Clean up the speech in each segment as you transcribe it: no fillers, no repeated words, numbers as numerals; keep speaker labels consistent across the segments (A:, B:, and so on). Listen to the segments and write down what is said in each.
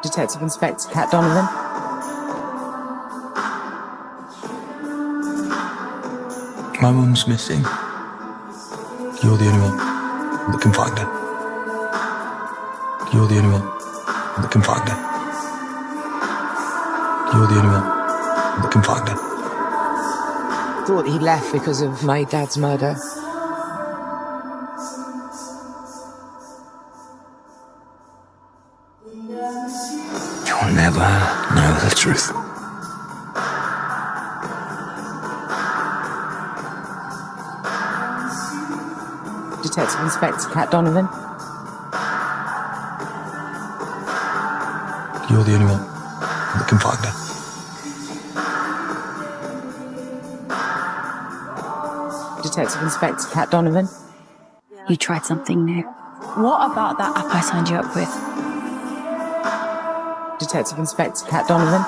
A: Detective Inspector Cat Donovan.
B: My mum's missing. You're the only one that can find her. You're the only one that can find her. You're the only one that can find her.
A: Thought he left because of my dad's murder.
B: You'll never know the truth.
A: Detective Inspector Cat Donovan.
B: You're the only one that can find her.
A: Detective Inspector Cat Donovan.
C: You tried something new. What about that app I signed you up with?
A: Detective Inspector Cat Donovan.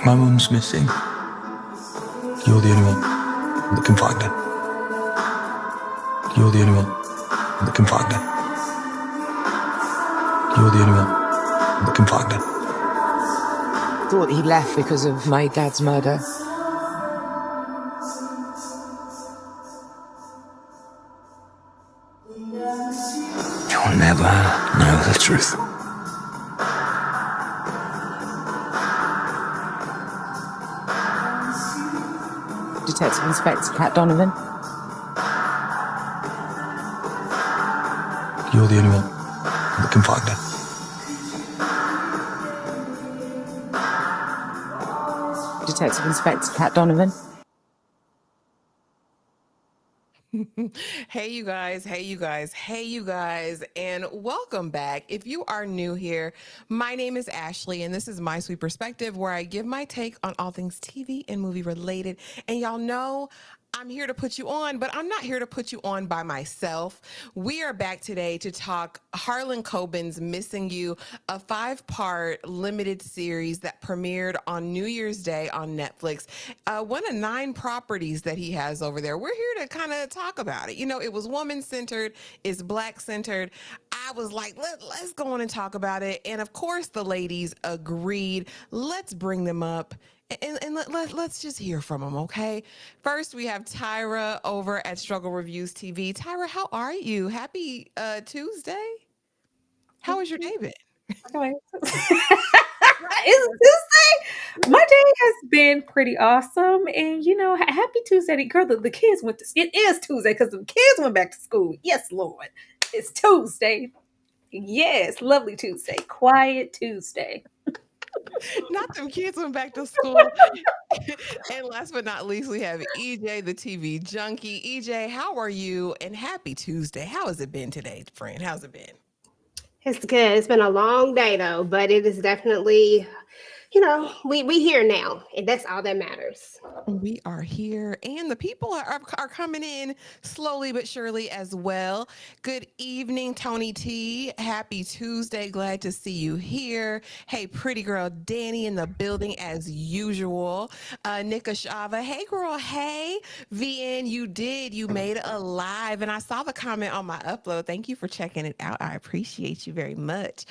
B: My mum's missing. You're the only one that can find her. You're the only one that can find her. You're the only one that can find her.
A: Thought he left because of my dad's murder.
B: You'll never know the truth.
A: Detective Inspector Cat Donovan.
B: You're the only one that can find her.
A: Detective Inspector Cat Donovan.
D: Hey, you guys. Hey, you guys. Hey, you guys. And welcome back. If you are new here, my name is Ashley, and this is My Sweet Perspective, where I give my take on all things TV and movie related. And y'all know I'm here to put you on, but I'm not here to put you on by myself. We are back today to talk Harlan Coben's Missing You, a 5-part limited series that premiered on New Year's Day on Netflix. One of 9 properties that he has over there. We're here to kind of talk about it. You know, it was woman-centered, it's Black-centered. I was like, let's go on and talk about it. And of course, the ladies agreed. Let's bring them up. And let's just hear from them, okay? First, we have Tyra over at Struggle Reviews TV. Tyra, how are you? Happy Tuesday. How has your day been?
E: It's Tuesday. My day has been pretty awesome, and happy Tuesday, girl. The kids went to. It is Tuesday because the kids went back to school. Yes, Lord, it's Tuesday. Yes, lovely Tuesday, quiet Tuesday.
D: Not them kids went back to school. And last but not least, we have EJ, the TV junkie. EJ, how are you? And happy Tuesday. How has it been today, friend? How's it been?
F: It's good. It's been a long day though, but it is definitely, we here now, and that's all that matters.
D: We are here, and the people are coming in slowly but surely as well. Good evening, Tony T. Happy Tuesday. Glad to see you here. Hey, pretty girl Danny in the building as usual. Nika Shava. Hey, girl. Hey, VN. You made it alive, and I saw the comment on my upload. Thank you for checking it out. I appreciate you very much.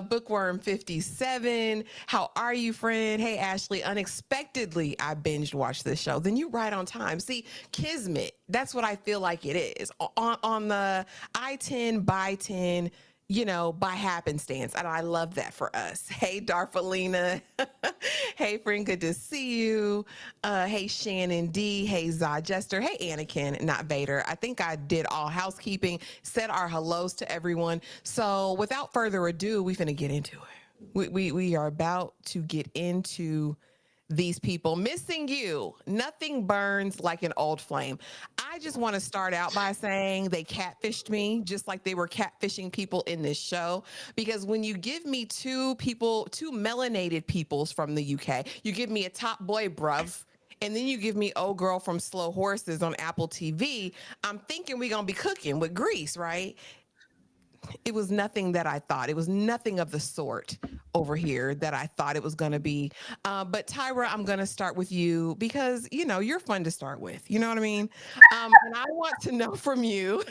D: Bookworm 57. How are you, friend? Hey, Ashley. Unexpectedly, I binged watched this show. Then you right on time. See, Kismet. That's what I feel like it is. On the I-10 by 10, by happenstance. And I love that for us. Hey, Darfalina. Hey, friend, good to see you. Hey, Shannon D. Hey, Jester. Hey, Anakin, not Vader. I think I did all housekeeping, said our hellos to everyone. So without further ado, we finna get into it. We are about to get into these people. Missing You. Nothing burns like an old flame. I just want to start out by saying they catfished me just like they were catfishing people in this show. Because when you give me two melanated peoples from the UK, you give me a top boy bruv, and then you give me old girl from Slow Horses on Apple TV, I'm thinking we're going to be cooking with grease, right? It was nothing that I thought. It was nothing of the sort over here that I thought it was going to be. But Tyra, I'm going to start with you because, you're fun to start with. You know what I mean? And I want to know from you,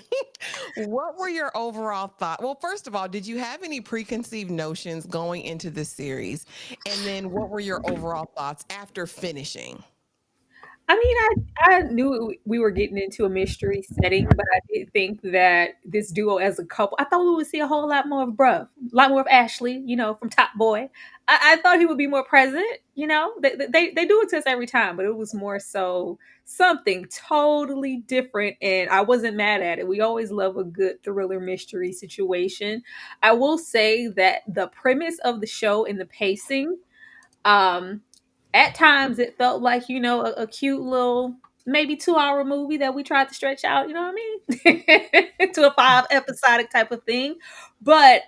D: What were your overall thoughts? Well, first of all, did you have any preconceived notions going into this series? And then what were your overall thoughts after finishing?
E: I mean, I knew we were getting into a mystery setting, but I did think that this duo as a couple, I thought we would see a whole lot more of Bruv, a lot more of Ashley, from Top Boy. I thought he would be more present. They do it to us every time, but it was more so something totally different, and I wasn't mad at it. We always love a good thriller mystery situation. I will say that the premise of the show and the pacing, um, at times it felt like, a cute little maybe 2-hour movie that we tried to stretch out, you know what I mean? To a 5 episodic type of thing. But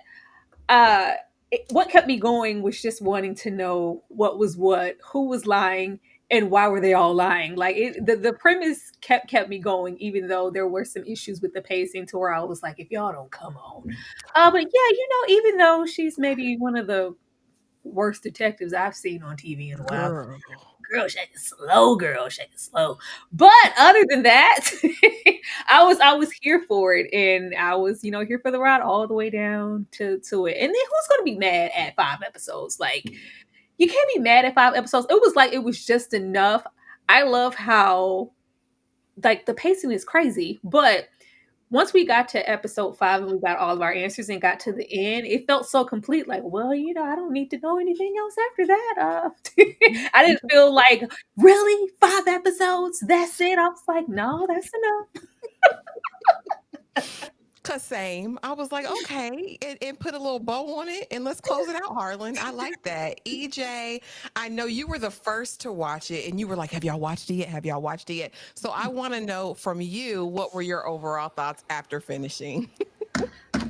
E: what kept me going was just wanting to know what was what, who was lying, and why were they all lying? Like the premise kept me going, even though there were some issues with the pacing to where I was like, if y'all don't come on. But yeah, even though she's maybe one of the worst detectives I've seen on TV in a while.
D: Girl.
E: Girl, shake it slow, girl, shake it slow. But other than that, I was here for it, and I was, here for the ride all the way down to it. And then who's gonna be mad at 5 episodes? Like, you can't be mad at 5 episodes. It was like it was just enough. I love how like the pacing is crazy, but once we got to episode 5 and we got all of our answers and got to the end, it felt so complete. Like, well, I don't need to know anything else after that. I didn't feel like, really, 5 episodes? That's it? I was like, no, that's enough.
D: Cause same. I was like, okay, and put a little bow on it and let's close it out, Harlan. I like that. EJ, I know you were the first to watch it and you were like, have y'all watched it yet? Have y'all watched it yet? So I want to know from you, what were your overall thoughts after finishing?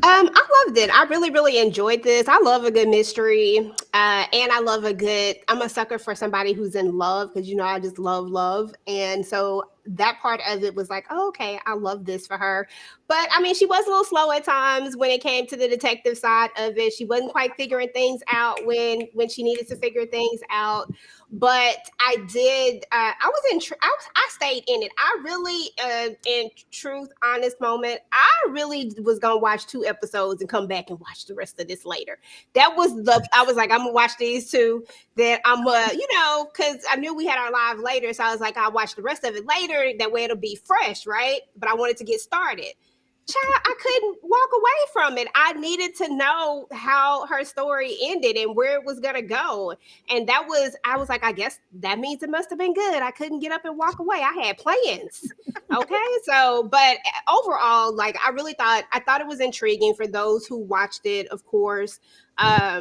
F: I loved it. I really, really enjoyed this. I love a good mystery. And I love I'm a sucker for somebody who's in love because, I just love love. And so that part of it was like, oh, okay, I love this for her. But I mean, she was a little slow at times when it came to the detective side of it. She wasn't quite figuring things out when she needed to figure things out. But I did. I was in. I stayed in it. I really, in truth, honest moment, I really was gonna watch 2 episodes and come back and watch the rest of this later. That was I was like, I'm gonna watch these two. Then I'm because I knew we had our live later, so I was like, I'll watch the rest of it later. That way it'll be fresh, right? But I wanted to get started. Child, I couldn't walk away from it. I needed to know how her story ended and where it was gonna go. And I was like, I guess that means it must have been good. I couldn't get up and walk away. I had plans. Okay. So, but overall, like I thought it was intriguing for those who watched it, of course. I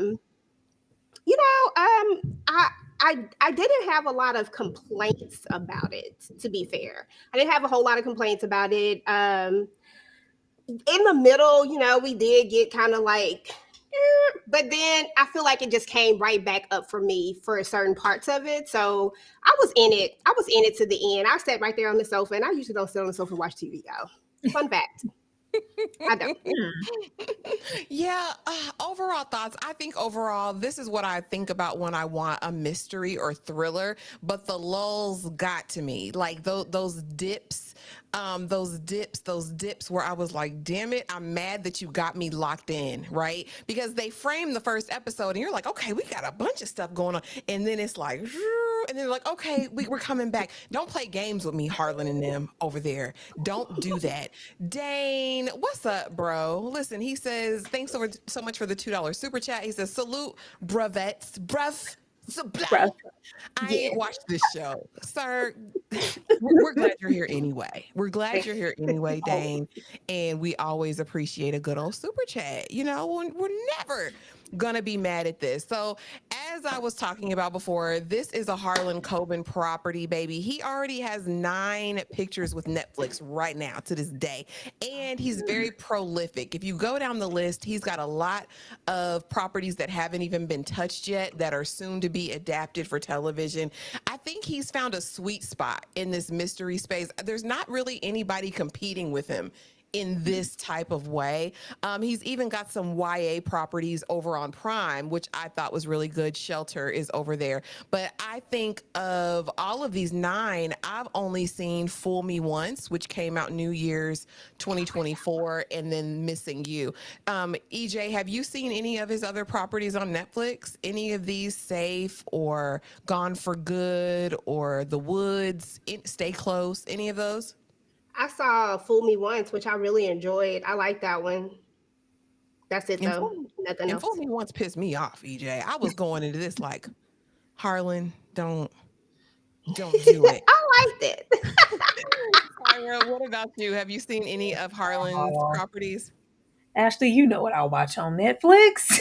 F: didn't have a lot of complaints about it, to be fair. I didn't have a whole lot of complaints about it. In the middle, we did get kind of like, but then I feel like it just came right back up for me for certain parts of it. So I was in it. I was in it to the end. I sat right there on the sofa, and I usually don't sit on the sofa and watch TV, y'all. Fun fact. I don't.
D: Yeah, overall thoughts. I think overall, this is what I think about when I want a mystery or thriller, but the lulls got to me. Like those dips, those dips where I was like, damn it, I'm mad that you got me locked in, right? Because they framed the first episode and you're like, okay, we got a bunch of stuff going on. And then it's like, and then like, okay, we're coming back. Don't play games with me, Harlan and them over there. Don't do that. Dane, what's up, bro? Listen, he says, thanks so much for the $2 super chat. He says, salute, bruvettes, bruv.
E: Bruh.
D: I
E: Yeah.
D: ain't watched this show, sir. We're glad you're here anyway. We're glad you're here anyway, Dane. And we always appreciate a good old super chat. We're never gonna be mad at this. So as I was talking about before, this is a Harlan Coben property, baby. He already has 9 pictures with Netflix right now to this day. And he's very prolific. If you go down the list, he's got a lot of properties that haven't even been touched yet that are soon to be adapted for television. I think he's found a sweet spot in this mystery space. There's not really anybody competing with him in this type of way. He's even got some YA properties over on Prime, which I thought was really good. Shelter is over there. But I think of all of these 9, I've only seen Fool Me Once, which came out New Year's 2024, and then Missing You. EJ, have you seen any of his other properties on Netflix? Any of these, Safe or Gone for Good or The Woods, Stay Close, any of those?
F: I saw Fool Me Once, which I really enjoyed. I like that one. That's it
D: And
F: though. Nothing else.
D: Fool Me Once pissed me off, EJ. I was going into this like, Harlan, don't do it.
F: I liked it.
D: Tyra, what about you? Have you seen any of Harlan's properties?
E: Ashley, you know what I watch on Netflix.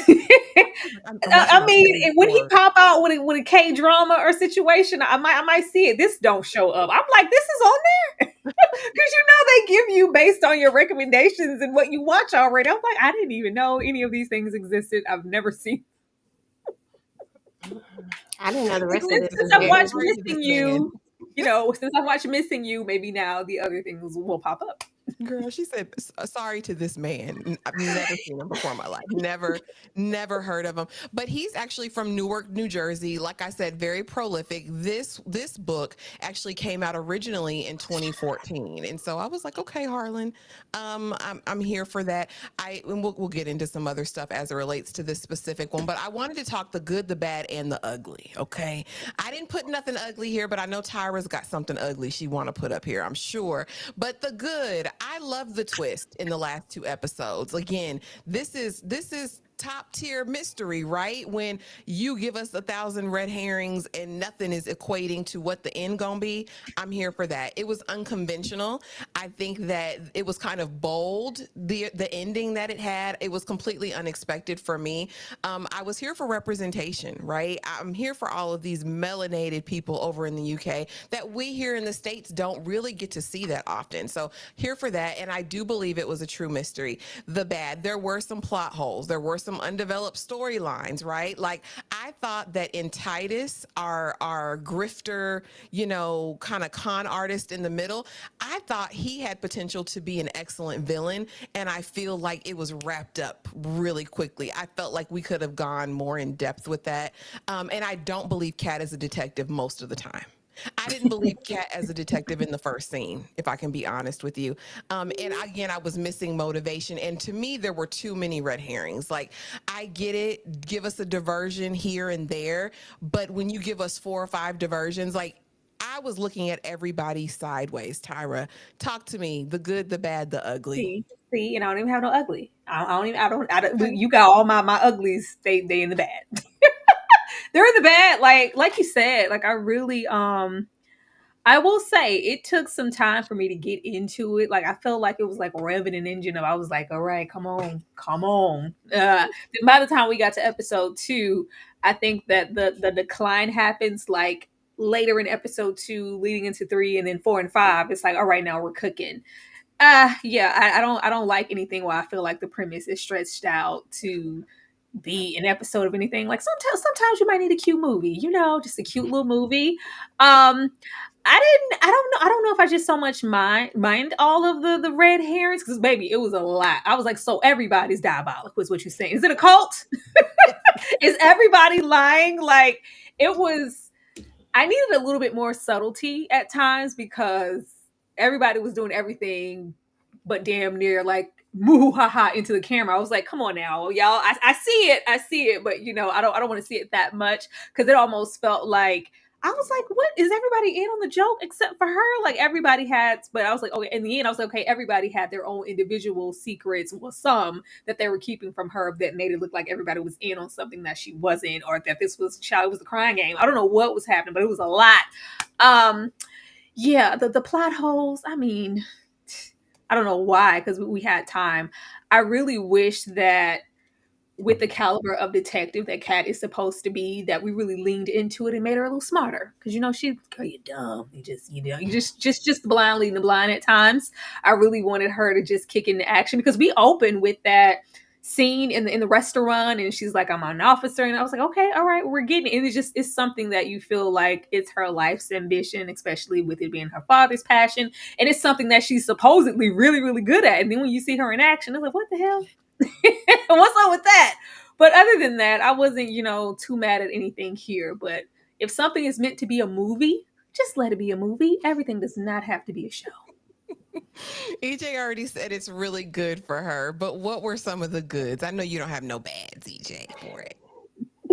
D: I'm
E: I
D: watching
E: mean, when he
D: Netflix.
E: pop out with a K drama or situation, I might see it. This don't show up. I'm like, this is on there because they give you based on your recommendations and what you watch already. I'm like, I didn't even know any of these things existed. I've never seen.
F: I didn't know the rest of this.
E: Since I watched Missing You, since I watched Missing You, maybe now the other things will pop up.
D: Girl, she said, sorry to this man. I've never seen him before in my life. Never heard of him. But he's actually from Newark, New Jersey. Like I said, very prolific. This book actually came out originally in 2014. And so I was like, okay, Harlan, I'm here for that. And we'll get into some other stuff as it relates to this specific one. But I wanted to talk the good, the bad, and the ugly, okay? I didn't put nothing ugly here, but I know Tyra's got something ugly she want to put up here, I'm sure. But the good, I love the twist in the last 2 episodes. Again, this is top tier mystery, right? When you give us 1,000 red herrings and nothing is equating to what the end gonna be, I'm here for that. It was unconventional. I think that it was kind of bold, the ending that it had. It was completely unexpected for me. I was here for representation, right? I'm here for all of these melanated people over in the UK that we here in the States don't really get to see that often. So here for that. And I do believe it was a true mystery. The bad, there were some plot holes. There were some undeveloped storylines, right? Like I thought that in Titus, our grifter, kind of con artist in the middle, I thought he had potential to be an excellent villain. And I feel like it was wrapped up really quickly. I felt like we could have gone more in depth with that. And I don't believe Kat is a detective most of the time. I didn't believe Kat as a detective in the first scene, if I can be honest with you. And again, I was missing motivation. And to me, there were too many red herrings. Like, I get it. Give us a diversion here and there. But when you give us 4 or 5 diversions, like, I was looking at everybody sideways. Tyra, talk to me. The good, the bad, the ugly.
E: See, and I don't even have no ugly. I don't. You got all my uglies. They in the bad. They're in the bad. Like you said, like I really, I will say it took some time for me to get into it. Like I felt like it was like revving an engine up. I was like, all right, come on. Then by the time we got to episode 2, I think that the decline happens like later in episode 2, leading into 3, and then 4 and 5. It's like, all right, now we're cooking. I don't like anything where I feel like the premise is stretched out to be an episode of anything. Like sometimes you might need a cute movie, just a cute little movie. I don't know if I just so much mind all of the red herrings, because baby, it was a lot. I was like, so everybody's diabolical is what you're saying. Is it a cult? Is everybody lying? Like it was, I needed a little bit more subtlety at times because everybody was doing everything but damn near like moo ha ha into the camera. I was like, come on now, y'all. I see it, but I don't want to see it that much, because it almost felt like I was like, what is everybody in on the joke except for her? Like everybody had, but I was like, okay, in the end, I was like, okay, everybody had their own individual secrets, well, some that they were keeping from her that made it look like everybody was in on something that she wasn't, or that this was the crying game. I don't know what was happening, but it was a lot. Yeah, the plot holes, I mean, I don't know why, because we had time. I really wish that with the caliber of detective that Kat is supposed to be, that we really leaned into it and made her a little smarter. Because girl, you're dumb. You just blind leading the blind at times. I really wanted her to just kick into action, because we open with that scene in the restaurant, and she's like, I'm an officer, and I was like, okay, all right, we're getting it. And it's something that you feel like it's her life's ambition, especially with it being her father's passion, and it's something that she's supposedly really, really good at. And then when you see her in action, it's like, what the hell? What's up with that? But other than that, I wasn't, too mad at anything here. But if something is meant to be a movie, just let it be a movie. Everything does not have to be a show.
D: EJ already said it's really good for her, but what were some of the goods? I know you don't have no bads, EJ, for it.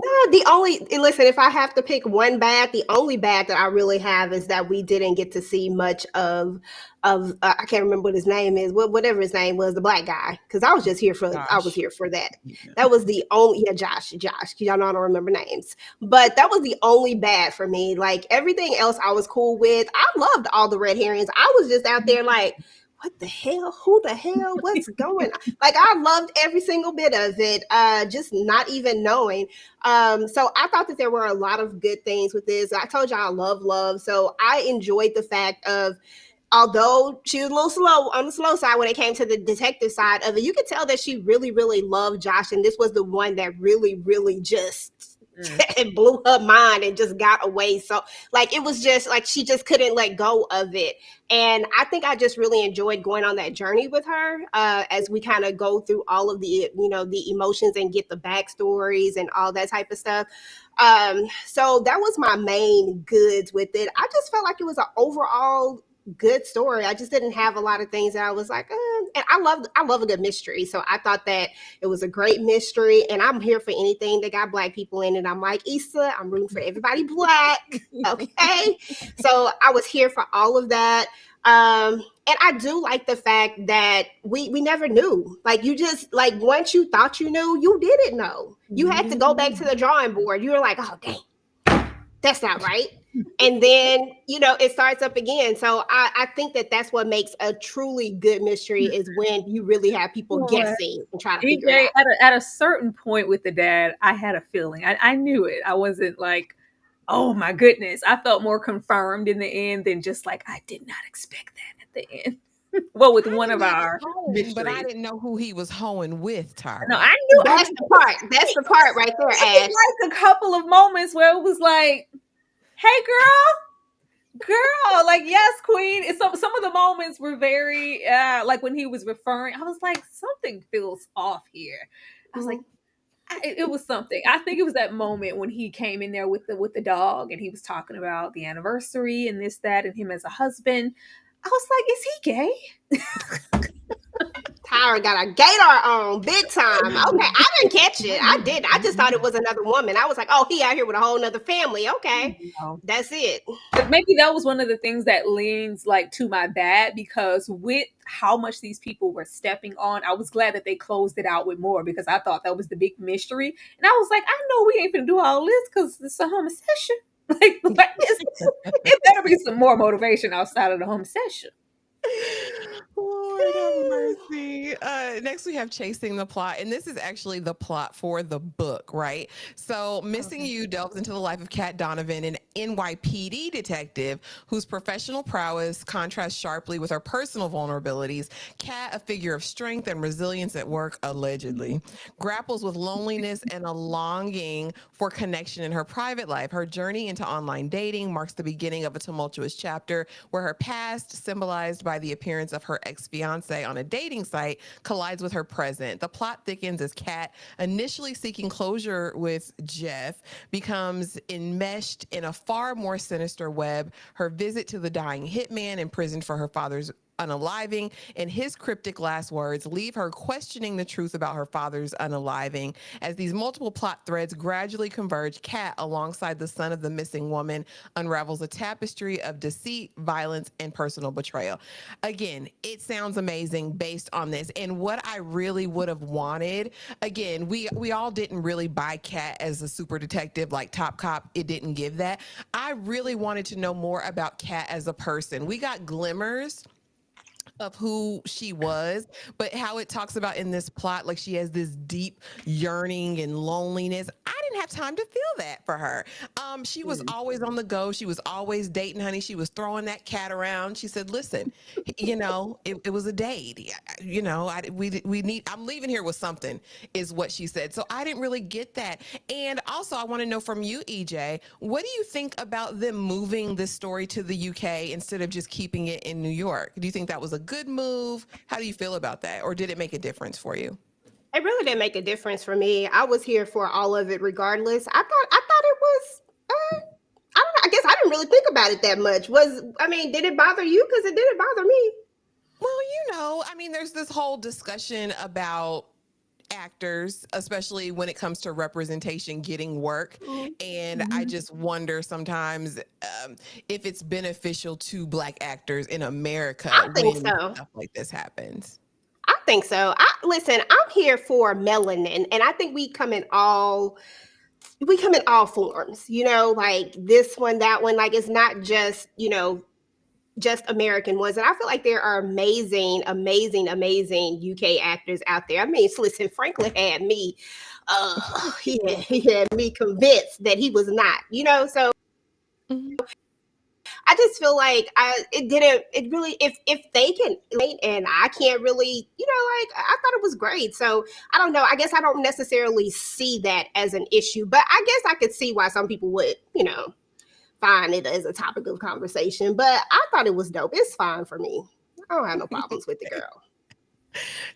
F: No, listen, if I have to pick one bad, the only bad that I really have is that we didn't get to see much of I can't remember what his name is, whatever his name was, the black guy, because I was just here for
D: Josh.
F: I was here for that. That was the only Josh, y'all know I don't remember names, but that was the only bad for me. Like everything else, I was cool with. I loved all the red herrings. I was just out there like, what the hell? Who the hell? What's going on? Like, I loved every single bit of it, just not even knowing. So I thought that there were a lot of good things with this. I told y'all I love love. So I enjoyed the fact of, although she was a little slow on the slow side when it came to the detective side of it, you could tell that she really, really loved Josh. And this was the one that really, really just it blew her mind and just got away. So like, it was just like, she just couldn't let go of it. And I think I just really enjoyed going on that journey with her as we kind of go through all of the, the emotions and get the backstories and all that type of stuff. So that was my main goods with it. I just felt like it was an overall good story. I just didn't have a lot of things that I was like, and I love a good mystery. So I thought that it was a great mystery, and I'm here for anything that got black people in it. I'm like, Issa, I'm rooting for everybody black. Okay. So I was here for all of that. And I do like the fact that we never knew. Like, you just, like, once you thought you knew, you didn't know. You had to go back to the drawing board. You were like, oh, dang, that's not right. And then, it starts up again. So I think that that's what makes a truly good mystery, is when you really have people guessing and trying to figure it out.
E: At a certain point with the dad, I had a feeling. I knew it. I wasn't like, oh my goodness. I felt more confirmed in the end than just like, I did not expect that at the end. Well, with one of our mysteries.
D: But I didn't know who he was hoeing with, Tyra.
E: No, I knew.
F: That's the part. That's the part right there, Ash.
E: Like a couple of moments where it was like, hey, girl, like, yes, queen. And some of the moments were very, like when he was referring, I was like, something feels off here. I was like, it was something. I think it was that moment when he came in there with the dog, and he was talking about the anniversary and this, that, and him as a husband. I was like, is he gay?
F: Tyra got a gator on big time. Okay, I didn't catch it. I didn't. I just thought it was another woman. I was like, oh, he out here with a whole nother family. Okay, that's it.
E: But maybe that was one of the things that leans like to my bad, because with how much these people were stepping on, I was glad that they closed it out with more, because I thought that was the big mystery. And I was like, I know we ain't gonna do all this because it's a homosession. Like it better be some more motivation outside of the homosession.
D: Lord have mercy. Next, we have Chasing the Plot, and this is actually the plot for the book, right? So, Missing You delves into the life of Kat Donovan, an NYPD detective whose professional prowess contrasts sharply with her personal vulnerabilities. Kat, a figure of strength and resilience at work, allegedly, grapples with loneliness and a longing for connection in her private life. Her journey into online dating marks the beginning of a tumultuous chapter where her past, symbolized by the appearance of her ex-fiance on a dating site, collides with her present. The plot thickens as Kat, initially seeking closure with Jeff, becomes enmeshed in a far more sinister web. Her visit to the dying hitman imprisoned for her father's unaliving, and his cryptic last words leave her questioning the truth about her father's unaliving. As these multiple plot threads gradually converge, Kat, alongside the son of the missing woman, unravels a tapestry of deceit, violence, and personal betrayal. Again, it sounds amazing based on this. And what I really would have wanted, again, we all didn't really buy Kat as a super detective like Top Cop. It didn't give that. I really wanted to know more about Kat as a person. We got glimmers of who she was, but how it talks about in this plot, like she has this deep yearning and loneliness. I didn't have time to feel that for her. She was always on the go. She was always dating, honey. She was throwing that cat around. She said, listen, it was a date. We need, I'm leaving here with something, is what she said. So I didn't really get that. And also, I want to know from you, EJ, what do you think about them moving this story to the UK instead of just keeping it in New York? Do you think that was a good move? How do you feel about that? Or did it make a difference for you?
F: It really didn't make a difference for me. I was here for all of it regardless. I thought it was I don't know. I guess I didn't really think about it that much. Did it bother you? Because it didn't bother me.
D: Well, there's this whole discussion about actors, especially when it comes to representation, getting work. And I just wonder sometimes if it's beneficial to Black actors in America
F: I think
D: when
F: so.
D: stuff like this happens.
F: I think so. Listen, I'm here for melanin, and I think we come in all forms, like this one, that one. Like, it's not just, just American ones. And I feel like there are amazing, amazing, amazing UK actors out there. I mean, listen, Franklin had me, he had me convinced that he was not, so I just feel like if they can, and I can't really, like, I thought it was great. So I don't know. I guess I don't necessarily see that as an issue, but I guess I could see why some people would, find it as a topic of conversation. But I thought it was dope. It's fine for me. I don't have no problems with the girl.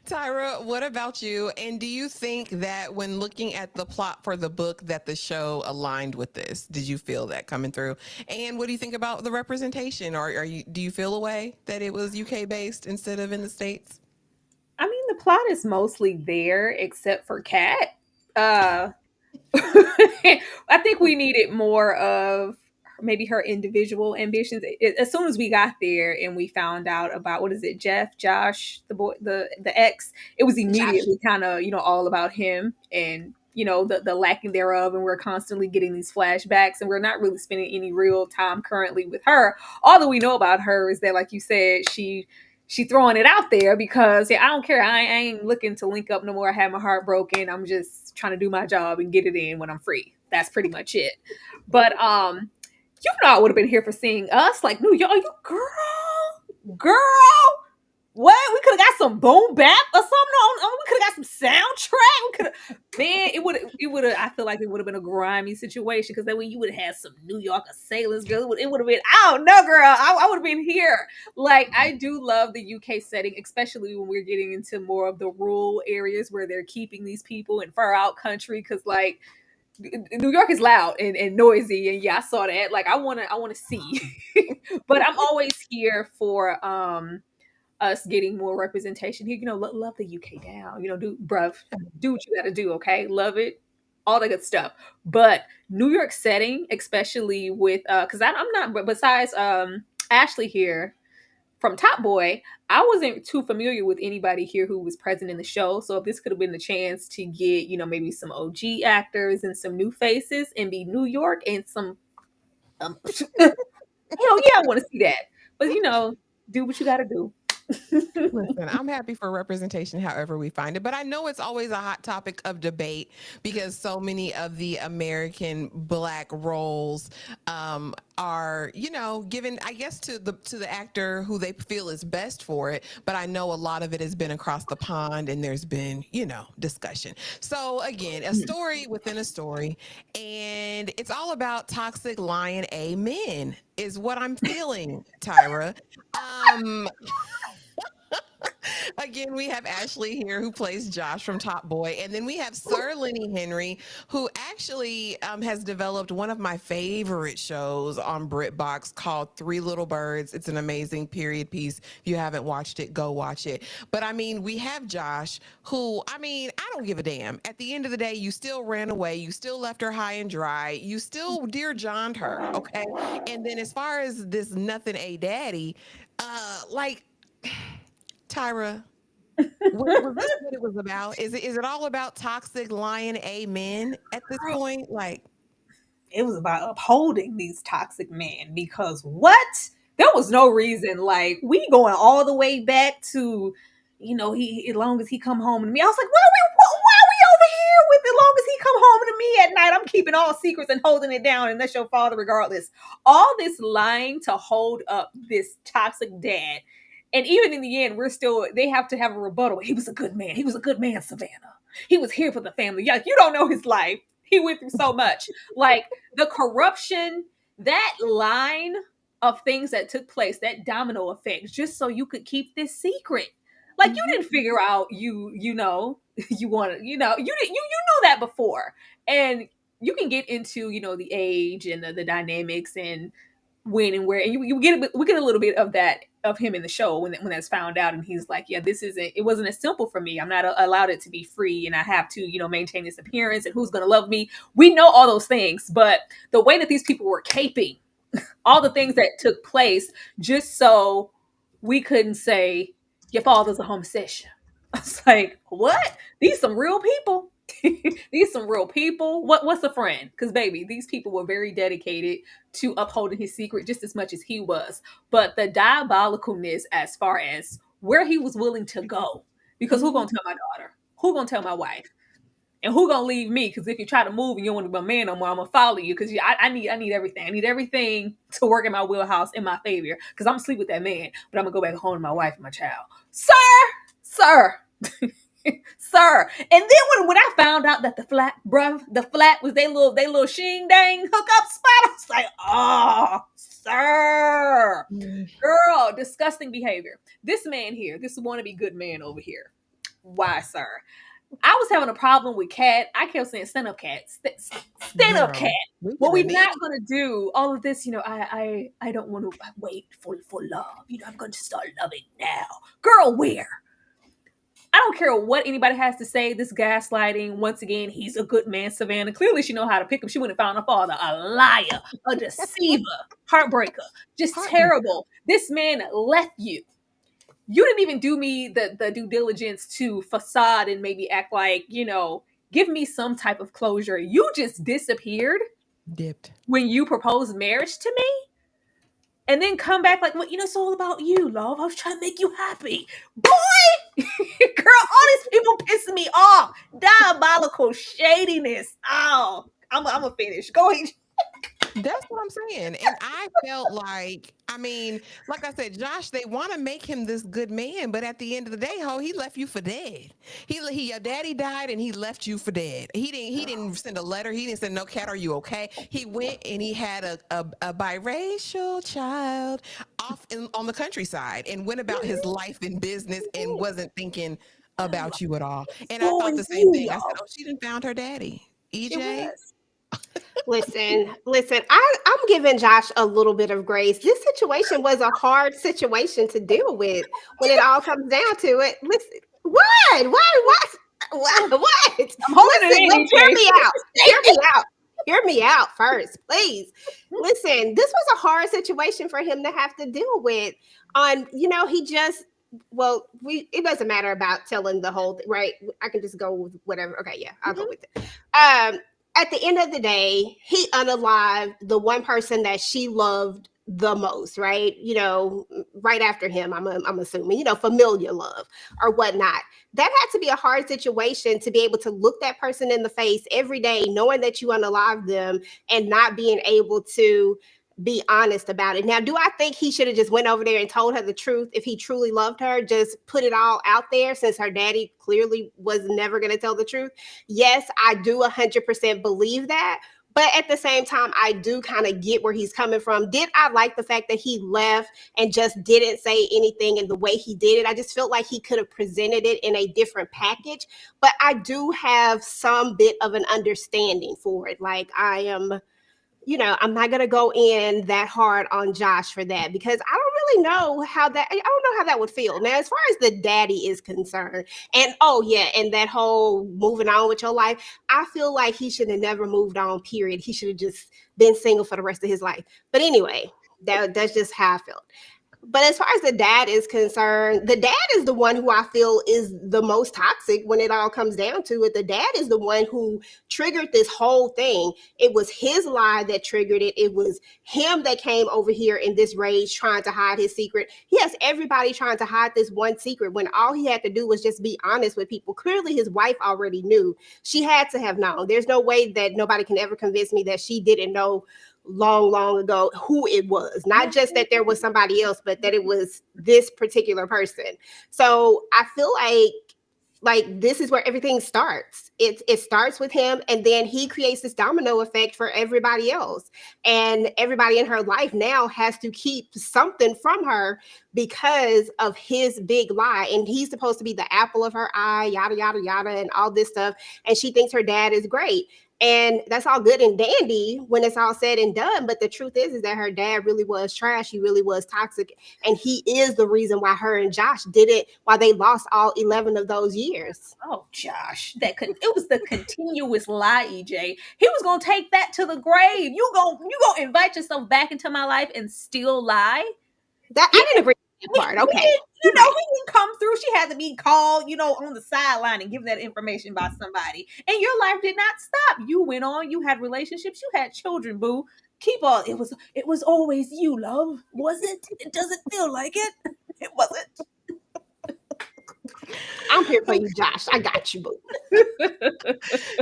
D: Tyra, what about you? And do you think that when looking at the plot for the book that the show aligned with this? Did you feel that coming through? And what do you think about the representation? Or do you feel a way that it was UK based instead of in the States?
E: I mean, the plot is mostly there except for Kat. I think we needed more of maybe her individual ambitions. As soon as we got there and we found out about, what is it, Josh, the boy, the ex, it was immediately kind of, all about him and, the lacking thereof. And we're constantly getting these flashbacks and we're not really spending any real time currently with her. All that we know about her is that, like you said, she throwing it out there because I don't care. I ain't looking to link up no more. I had my heart broken. I'm just trying to do my job and get it in when I'm free. That's pretty much it. But I would have been here for seeing us. Like, New York, girl, what? We could have got some boom bap or something on. We could have got some soundtrack. It would have. I feel like it would have been a grimy situation because then when you would have had some New York assailants, girl, it would have been. I don't know, girl. I would have been here. Like, I do love the UK setting, especially when we're getting into more of the rural areas where they're keeping these people in far out country. Because like, New York is loud and noisy, and I saw that. Like, I want to see, but I'm always here for us getting more representation here. Love the UK down. Do what you got to do. Okay, love it, all that good stuff. But New York setting, especially with because I'm not. But besides Ashley here from Top Boy, I wasn't too familiar with anybody here who was present in the show. So if this could have been the chance to get, maybe some OG actors and some new faces and be New York and some, hell yeah, I want to see that. But, do what you got to do.
D: Listen, I'm happy for representation however we find it, but I know it's always a hot topic of debate because so many of the American Black roles are, given, I guess, to the actor who they feel is best for it. But I know a lot of it has been across the pond and there's been, discussion. So again, a story within a story, and it's all about toxic lying amen is what I'm feeling, Tyra. Again, we have Ashley here who plays Josh from Top Boy. And then we have Sir Lenny Henry, who actually has developed one of my favorite shows on BritBox called Three Little Birds. It's an amazing period piece. If you haven't watched it, go watch it. But we have Josh who, I don't give a damn. At the end of the day, you still ran away. You still left her high and dry. You still Dear John'd her. Okay. And then as far as this nothing a daddy, Tyra, was this what it was about? Is it all about toxic lying amen at this point? Like,
E: it was about upholding these toxic men because what? There was no reason. Like, we going all the way back to, he as long as he come home to me. I was like, why are we over here with as long as he come home to to me at night. I'm keeping all secrets and holding it down, and that's your father regardless. All this lying to hold up this toxic dad. And even in the end, they have to have a rebuttal. He was a good man. He was a good man, Savannah. He was here for the family. Yeah, you don't know his life. He went through so much. Like the corruption, that line of things that took place, that domino effect, just so you could keep this secret. Like you didn't figure out you know you wanted you know that before, and you can get into the age and the dynamics and when and where, and we get a little bit of that of him in the show when that's found out, and he's like, yeah, it wasn't as simple for me. I'm not allowed it to be free, and I have to maintain this appearance, and who's gonna love me. We know all those things, but the way that these people were caping all the things that took place just so we couldn't say your father's a homosexual. I was like, what? These some real people. These some real people. What's a friend? Because baby, these people were very dedicated to upholding his secret just as much as he was. But the diabolicalness as far as where he was willing to go. Because who gonna tell my daughter? Who gonna tell my wife? And who gonna leave me? Because if you try to move and you don't want to be a man no more, I'm gonna follow you. Because I need everything. I need everything to work in my wheelhouse in my favor. Because I'm gonna sleep with that man, but I'm gonna go back home to my wife and my child. Sir. Sir. And then when I found out that the flat was they little shing dang hookup spot, I was like, oh, sir. Girl, disgusting behavior. This man here, this wannabe good man over here. Why, sir? I was having a problem with Cat. I kept saying, stand up, Cat. Stand up, Cat. What we're not going to do, all of this, I don't want to wait for love. I'm going to start loving now. Girl, where? I don't care what anybody has to say. This gaslighting, once again, he's a good man, Savannah. Clearly, she know how to pick him. She wouldn't have found her father a liar, a deceiver, heartbreaker, just terrible. This man left you. You didn't even do me the due diligence to facade and maybe act like, give me some type of closure. You just disappeared.
D: Dipped. When
E: you proposed marriage to me. And then come back like, well, it's all about you, love. I was trying to make you happy. Boy! Girl, all these people pissing me off. Diabolical shadiness. Oh, I'm going to finish. Go ahead.
D: That's what I'm saying. And I felt like I said, Josh, they want to make him this good man, but at the end of the day, he left you for dead. Your daddy died and he left you for dead. He didn't send a letter. He didn't send no, Cat, are you okay? He went and he had a biracial child off on the countryside and went about his life and business and wasn't thinking about you at all. And I thought the same thing. I said, oh, she didn't found her daddy. EJ.
F: Listen, I'm giving Josh a little bit of grace. This situation was a hard situation to deal with when it all comes down to it. Listen, what? I'm
E: holding it in.
F: Hear me out first, please. Listen, this was a hard situation for him to have to deal with. It doesn't matter about telling the whole thing, right? I can just go with whatever. Okay, yeah, I'll go with it. At the end of the day, he unalived the one person that she loved the most, right? Right after him, I'm assuming, familiar love or whatnot. That had to be a hard situation to be able to look that person in the face every day, knowing that you unalived them and not being able to be honest about it. Now, do I think he should have just went over there and told her the truth if he truly loved her? Just put it all out there since her daddy clearly was never going to tell the truth? Yes, I do 100% believe that. But at the same time, I do kind of get where he's coming from. Did I like the fact that he left and just didn't say anything in the way he did it? I just felt like he could have presented it in a different package. But I do have some bit of an understanding for it. Like I'm not going to go in that hard on Josh for that because I don't really know how that would feel. Now, as far as the daddy is concerned, and and that whole moving on with your life, I feel like he should have never moved on, period. He should have just been single for the rest of his life. But anyway, that's just how I felt. But as far as the dad is concerned, the dad is the one who I feel is the most toxic when it all comes down to it. The dad is the one who triggered this whole thing. It was his lie that triggered it. It was him that came over here in this rage trying to hide his secret. He has everybody trying to hide this one secret when all he had to do was just be honest with people. Clearly, his wife already knew. She had to have known. There's no way that nobody can ever convince me that she didn't know long ago who it was, not just that there was somebody else, but that it was this particular person. So I feel like this is where everything starts. It starts with him, and then he creates this domino effect for everybody else, and everybody in her life now has to keep something from her because of his big lie. And he's supposed to be the apple of her eye, yada yada yada, and all this stuff, and she thinks her dad is great. And that's all good and dandy when it's all said and done. But the truth is that her dad really was trash. He really was toxic. And he is the reason why her and Josh did it, why they lost all 11 of those years.
E: Oh, Josh, it was the continuous lie, EJ. He was gonna take that to the grave. You gonna invite yourself back into my life and still lie?
F: That I didn't agree with that part. Okay.
E: He didn't come through. She had to be called, on the sideline and given that information by somebody. And your life did not stop. You went on. You had relationships. You had children, boo. Keep on. It was always you, love. Was it? It doesn't feel like it. It wasn't.
F: I'm here for you, Josh. I got you, boo.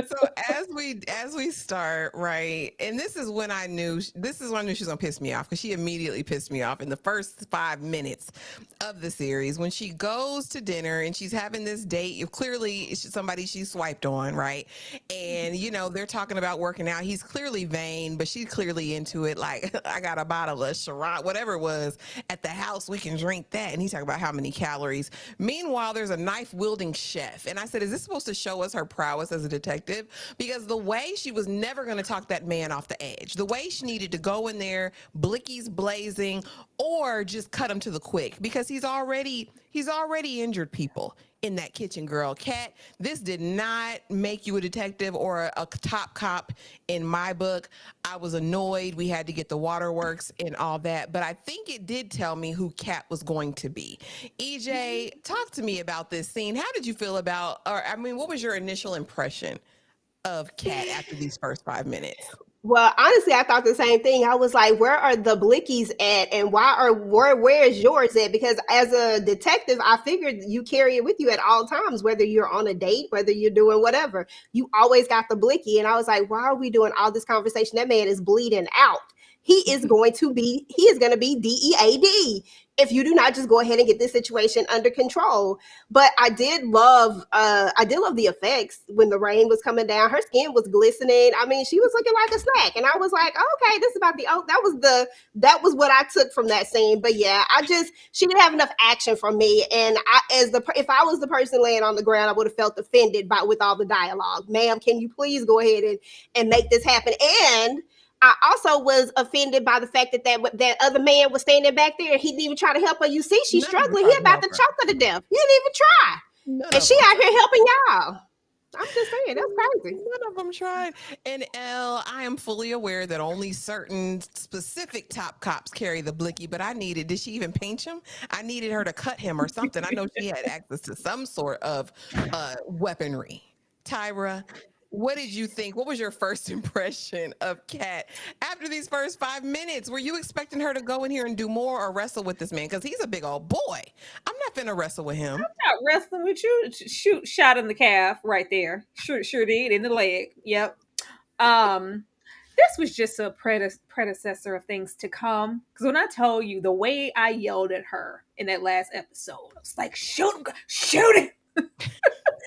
D: So as we start, right, and this is when I knew she was gonna piss me off, because she immediately pissed me off in the first 5 minutes of the series when she goes to dinner and she's having this date. Clearly it's somebody she swiped on, right? And they're talking about working out. He's clearly vain, but she's clearly into it. Like, I got a bottle of Chiron, whatever it was, at the house. We can drink that. And he's talking about how many calories. Meanwhile, there's a knife-wielding chef. And I said, is this supposed to show us her prowess as a detective? Because the way she was never going to talk that man off the edge, the way she needed to go in there, blickies blazing, or just cut him to the quick, because he's already injured people in that kitchen, girl. Kat, this did not make you a detective or a top cop in my book. I was annoyed. We had to get the waterworks and all that, but I think it did tell me who Kat was going to be. EJ, talk to me about this scene. How did you feel what was your initial impression of Kat after these first 5 minutes?
F: Well, honestly, I thought the same thing. I was like, where are the blickies at, and where is yours at? Because as a detective, I figured you carry it with you at all times, whether you're on a date, whether you're doing whatever. You always got the blicky. And I was like, why are we doing all this conversation? That man is bleeding out. He is going to be DEAD if you do not just go ahead and get this situation under control. But I did love the effects when the rain was coming down. Her skin was glistening. I mean, she was looking like a snack. And I was like, okay, this is about that was what I took from that scene. But yeah, she didn't have enough action from me. And if I was the person laying on the ground, I would have felt offended with all the dialogue. Ma'am, can you please go ahead and make this happen? And I also was offended by the fact that other man was standing back there and he didn't even try to help her. You see, she's struggling. He about to choke her to death. He didn't even try. And she out here helping y'all. I'm just saying, that's crazy.
D: None of them tried. And Elle, I am fully aware that only certain specific top cops carry the blicky, but did she even pinch him? I needed her to cut him or something. I know she had access to some sort of weaponry. Tyra, what did you think? What was your first impression of Kat after these first 5 minutes? Were you expecting her to go in here and do more or wrestle with this man? Because he's a big old boy. I'm not finna wrestle with him.
E: I'm not wrestling with you. Shot in the calf right there. Sure did. In the leg. Yep. This was just a predecessor of things to come. Because when I told you the way I yelled at her in that last episode, I was like, shoot him.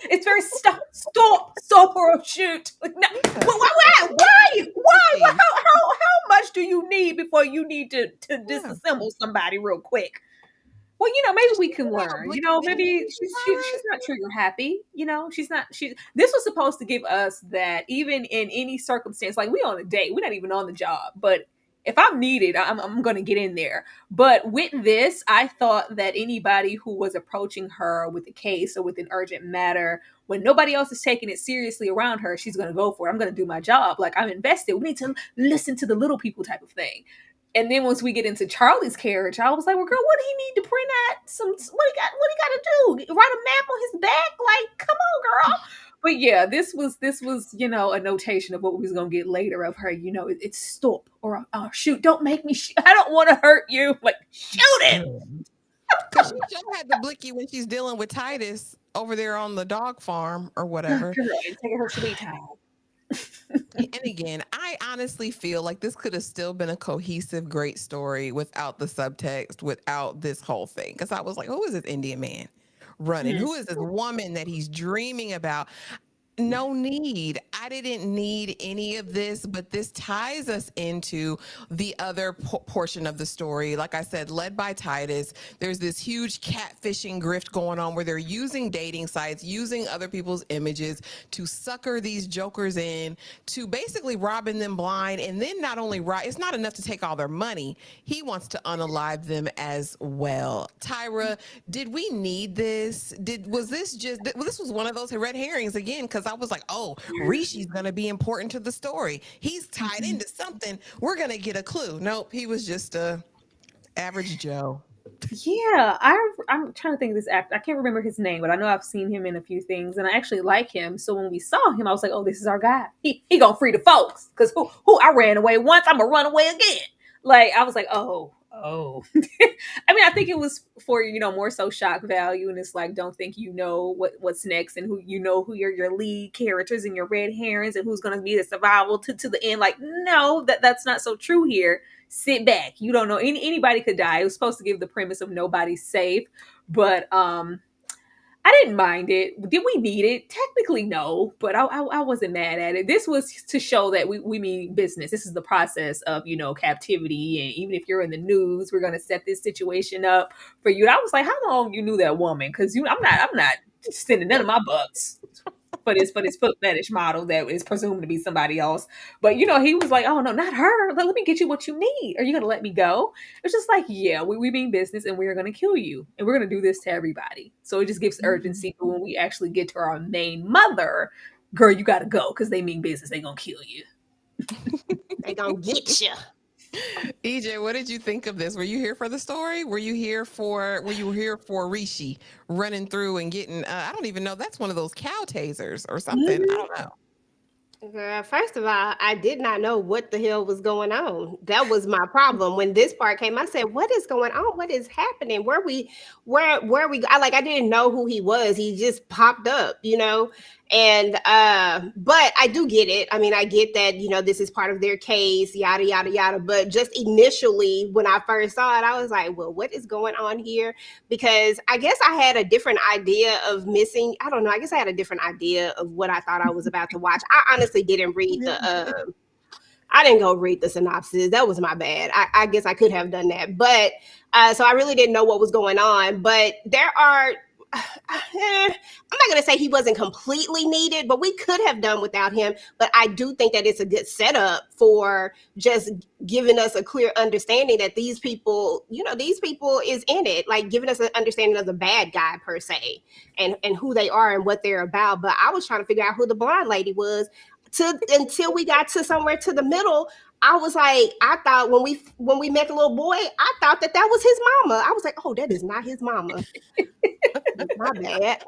E: It's very stop or shoot. Like, no, why? How much do you need before you need to disassemble somebody real quick? Well, maybe we can learn. Maybe she's not trigger happy. This was supposed to give us that even in any circumstance, like we on a date, we're not even on the job, but if I'm needed, I'm going to get in there. But with this, I thought that anybody who was approaching her with a case or with an urgent matter, when nobody else is taking it seriously around her, she's going to go for it. I'm going to do my job. Like, I'm invested. We need to listen to the little people type of thing. And then once we get into Charlie's character, I was like, well, girl, what do he need to print out what he got to do? Write a map on his back? Like, come on, girl. But yeah, this was, a notation of what we was going to get later of her, it's stop or shoot. Don't make me shoot. I don't want to hurt you. Like, shoot him.
D: Because she just had the blicky when she's dealing with Titus over there on the dog farm or whatever.
E: Girl, taking her sweet time.
D: And again, I honestly feel like this could have still been a cohesive, great story without the subtext, without this whole thing. Because I was like, who is this Indian man running? Who is this woman that he's dreaming about? No need. I didn't need any of this, but this ties us into the other portion of the story. Like I said, led by Titus, there's this huge catfishing grift going on where they're using dating sites, using other people's images to sucker these jokers in, to basically robbing them blind. And then not only it's not enough to take all their money. He wants to unalive them as well. Tyra, did we need this? This was one of those red herrings again, because I was like, oh, Rishi's going to be important to the story. He's tied into something. We're going to get a clue. Nope, he was just a average Joe.
E: Yeah, I'm trying to think of this actor. I can't remember his name, but I know I've seen him in a few things, and I actually like him. So when we saw him, I was like, oh, this is our guy. He gonna free the folks, because who I ran away once, I'm gonna run away again. Like, I was like, oh. I mean, I think it was for, more so shock value, and it's like, don't think what's next, and who your lead characters and your red herrings and who's gonna be the survival to the end. Like, no, that's not so true here. Sit back. You don't know, anybody could die. It was supposed to give the premise of nobody's safe, but I didn't mind it. Did we need it? Technically, no, but I wasn't mad at it. This was to show that we mean business. This is the process of, captivity. And even if you're in the news, we're going to set this situation up for you. And I was like, how long you knew that woman? Because I'm not sending none of my bucks for this foot fetish model that is presumed to be somebody else. But, he was like, oh, no, not her. Let me get you what you need. Are you going to let me go? It's just like, yeah, we mean business, and we are going to kill you. And we're going to do this to everybody. So it just gives urgency for when we actually get to our main mother. Girl, you got to go, because they mean business. They going to kill you.
F: They going to get you.
D: EJ, what did you think of this? Were you here for the story? Were you here for Rishi running through and getting, I don't even know, that's one of those cow tasers or something. I don't know.
F: Girl, first of all, I did not know what the hell was going on. That was my problem. When this part came, I said, what is going on? What is happening? Where we I didn't know who he was. He just popped up, And but I do get it. I mean, I get that, this is part of their case, yada yada yada. But just initially, when I first saw it, I was like, well, what is going on here? Because I guess I had a different idea of missing. I don't know. I guess I had a different idea of what I thought I was about to watch. I honestly didn't read I didn't go read the synopsis. That was my bad. I guess I could have done that. But so I really didn't know what was going on. But there are, I'm not going to say he wasn't completely needed, but we could have done without him. But I do think that it's a good setup for just giving us a clear understanding that these people is in it, like giving us an understanding of the bad guy per se, and who they are and what they're about. But I was trying to figure out who the blonde lady was until we got to somewhere to the middle. I was like, I thought when we met the little boy, I thought that was his mama. I was like, oh, that is not his mama. My bad.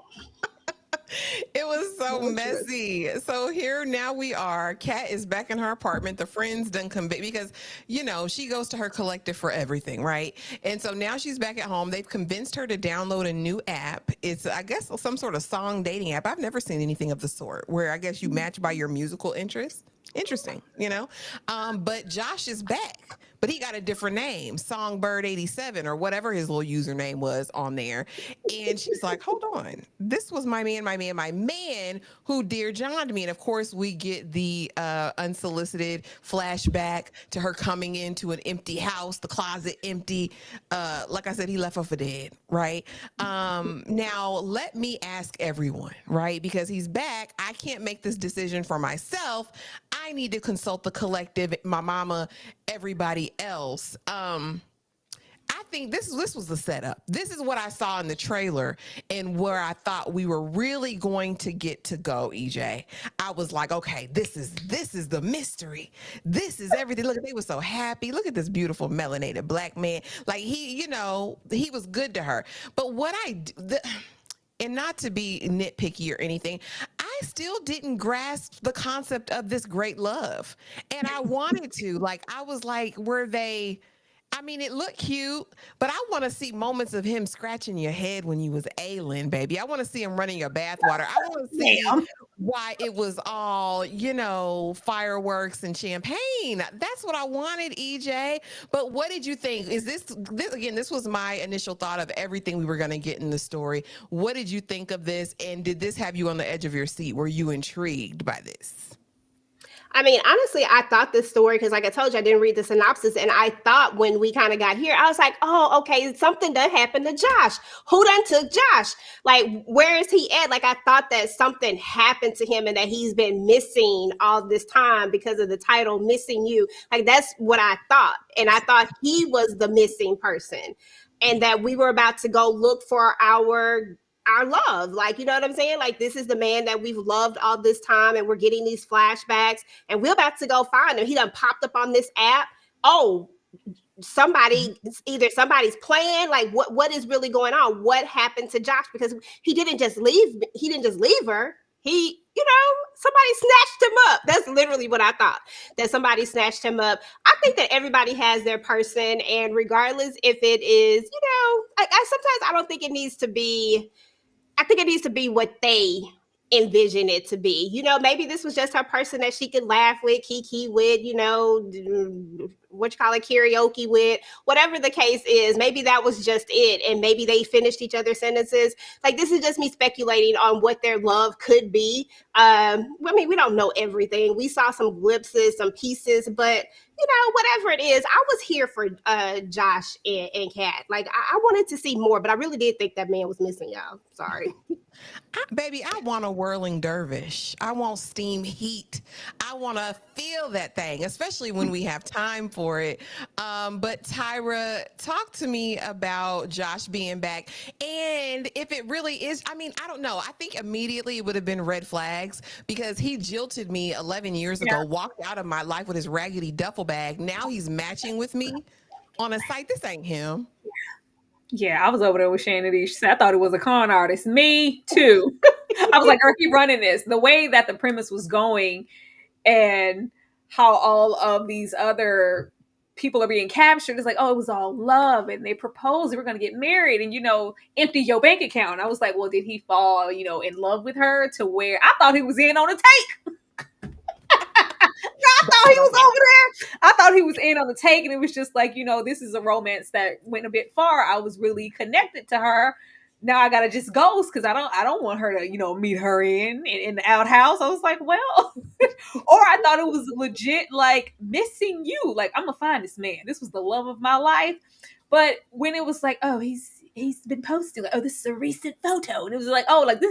D: It was so messy. So here now we are. Kat is back in her apartment. The friends done come back because, she goes to her collective for everything, right? And so now she's back at home. They've convinced her to download a new app. It's, I guess, some sort of song dating app. I've never seen anything of the sort where I guess you match by your musical interest. Interesting, but Josh is back, but he got a different name, Songbird87 or whatever his little username was on there. And she's like, hold on, this was my man who Dear John'd me. And of course we get the unsolicited flashback to her coming into an empty house, the closet empty. Like I said, he left her for dead, right? Now let me ask everyone, right? Because he's back. I can't make this decision for myself. I need to consult the collective, my mama, everybody else. I think this was the setup. This is what I saw in the trailer and where I thought we were really going to get to go, EJ. I was like, okay, this is the mystery. This is everything. Look, they were so happy. Look at this beautiful melanated black man. Like he, he was good to her. But what and not to be nitpicky or anything, I still didn't grasp the concept of this great love. And I wanted to. Like, I was like, were they. I mean, it looked cute, but I want to see moments of him scratching your head when you was ailing, baby. I want to see him running your bathwater. I want to see why it was all, fireworks and champagne. That's what I wanted, EJ. But what did you think? Is this again, this was my initial thought of everything we were going to get in the story. What did you think of this? And did this have you on the edge of your seat? Were you intrigued by this?
F: I mean, honestly, I thought this story, because like I told you, I didn't read the synopsis. And I thought when we kind of got here, I was like, oh, okay, something done happened to Josh. Who done took Josh? Like, where is he at? Like, I thought that something happened to him and that he's been missing all this time because of the title, Missing You. Like, that's what I thought. And I thought he was the missing person and that we were about to go look for our love. Like, you know what I'm saying? Like, this is the man that we've loved all this time and we're getting these flashbacks and we're about to go find him. He done popped up on this app. Oh, either somebody's playing. Like, what is really going on? What happened to Josh? Because he didn't just leave her. Somebody snatched him up. That's literally what I thought, that somebody snatched him up. I think that everybody has their person, and regardless if it is, I sometimes I don't think it needs to be. I think it needs to be what they envision it to be. Maybe this was just her person that she could laugh with, kiki with, karaoke with, whatever the case is. Maybe that was just it. And maybe they finished each other's sentences. Like, this is just me speculating on what their love could be. I mean, we don't know everything. We saw some glimpses, some pieces, but whatever it is, I was here for Josh and Kat. Like, I wanted to see more, but I really did think that man was missing, y'all. Sorry.
D: Baby, I want a whirling dervish. I want steam heat. I want to feel that thing, especially when we have time for it. But Tyra, talk to me about Josh being back. And if it really is, I mean, I don't know. I think immediately it would have been red flags because he jilted me 11 years ago, walked out of my life with his raggedy duffel bag. Now he's matching with me on a site. This ain't him.
E: Yeah, I was over there with Shannon. She said, I thought it was a con artist. Me too. I was like, girl, keep running this. The way that the premise was going and how all of these other people are being captured, it's like, oh, it was all love and they proposed, they were going to get married and, empty your bank account. I was like, well, did he fall, in love with her to where I thought he was in on a take? I thought he was over there. I thought he was in on the take, and it was just like, this is a romance that went a bit far. I was really connected to her. Now I gotta just ghost because I don't want her to, meet her in the outhouse. I was like, well, or I thought it was legit, like, Missing You. Like, I'm gonna find this man. This was the love of my life. But when it was like, oh, he's been posting, like, oh, this is a recent photo, and it was like, oh, like,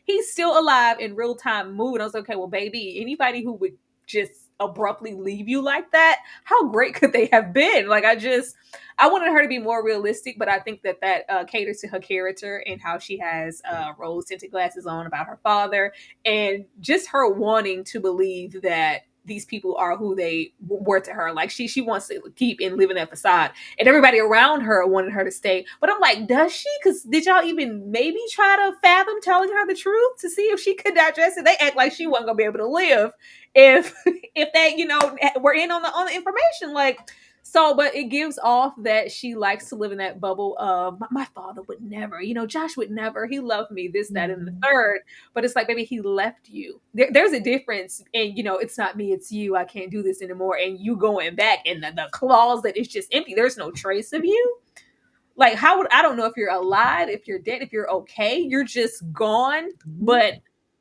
E: he's still alive in real time mood. I was like, okay, well, baby, anybody who would just abruptly leave you like that, how great could they have been? Like, I wanted her to be more realistic, but I think that caters to her character and how she has rose tinted glasses on about her father and just her wanting to believe that these people are who they were to her. Like, she wants to keep and live in that facade, and everybody around her wanted her to stay. But I'm like, does she? Because did y'all even maybe try to fathom telling her the truth to see if she could digest it? They act like she wasn't gonna be able to live if they, were in on the information. Like, so, but it gives off that she likes to live in that bubble of my father would never, Josh would never, he loved me, this, that, and the third. But it's like, baby, he left you. There's a difference. And, it's not me, it's you. I can't do this anymore. And you going back in the closet is just empty. There's no trace of you. Like, I don't know if you're alive, if you're dead, if you're okay, you're just gone. But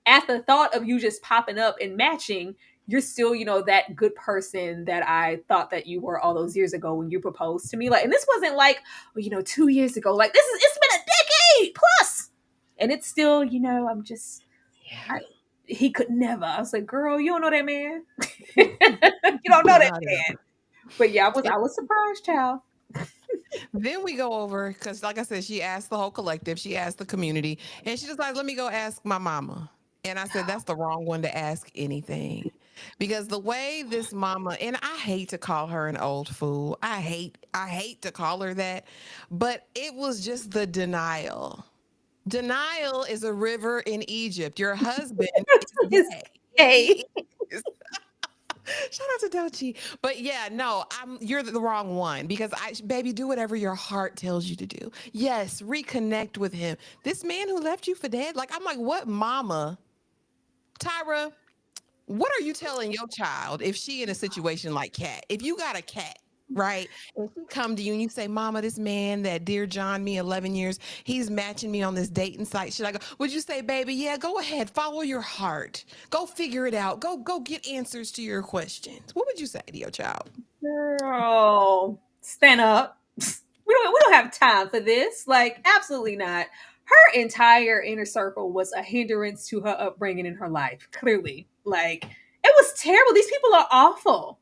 E: at the thought of you just popping up and matching, you're still, that good person that I thought that you were all those years ago when you proposed to me. Like, and this wasn't like, 2 years ago. Like, it's been a decade plus. And it's still, I'm just, he could never. I was like, girl, you don't know that man. You don't know that man. But yeah, I was surprised, child.
D: Then we go over, because like I said, she asked the whole collective, she asked the community, and she just like, let me go ask my mama. And I said, that's the wrong one to ask anything. Because the way this mama, and I hate to call her an old fool. I hate to call her that, but it was just the denial. Denial is a river in Egypt. Your husband is
E: It's
D: gay.
E: gay.
D: He is. Shout out to Dochi. But yeah, no, you're the wrong one, because baby, do whatever your heart tells you to do. Yes, reconnect with him. This man who left you for dead, like, I'm like, what mama? Tyra, what are you telling your child if she in a situation like Cat? If you got a cat, right? And she come to you and you say, Mama, this man that dear John me 11 years, he's matching me on this dating site. Should I go? Would you say, baby, yeah, go ahead, follow your heart. Go figure it out. Go get answers to your questions. What would you say to your child?
E: Girl, stand up. We don't have time for this. Like, absolutely not. Her entire inner circle was a hindrance to her upbringing in her life. Clearly, like, it was terrible. These people are awful.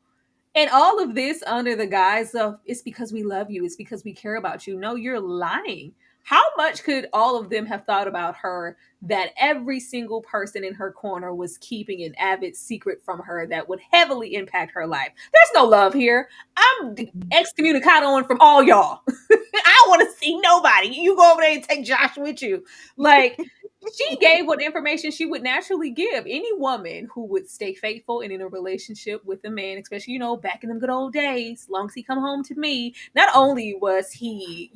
E: And all of this under the guise of it's because we love you, it's because we care about you. No, you're lying. How much could all of them have thought about her that every single person in her corner was keeping an avid secret from her that would heavily impact her life? There's no love here. I'm excommunicadoing from all y'all. I don't want to see nobody. You go over there and take Josh with you. Like, she gave what information she would naturally give. Any woman who would stay faithful and in a relationship with a man, especially, back in them good old days, as long as he come home to me, not only was he,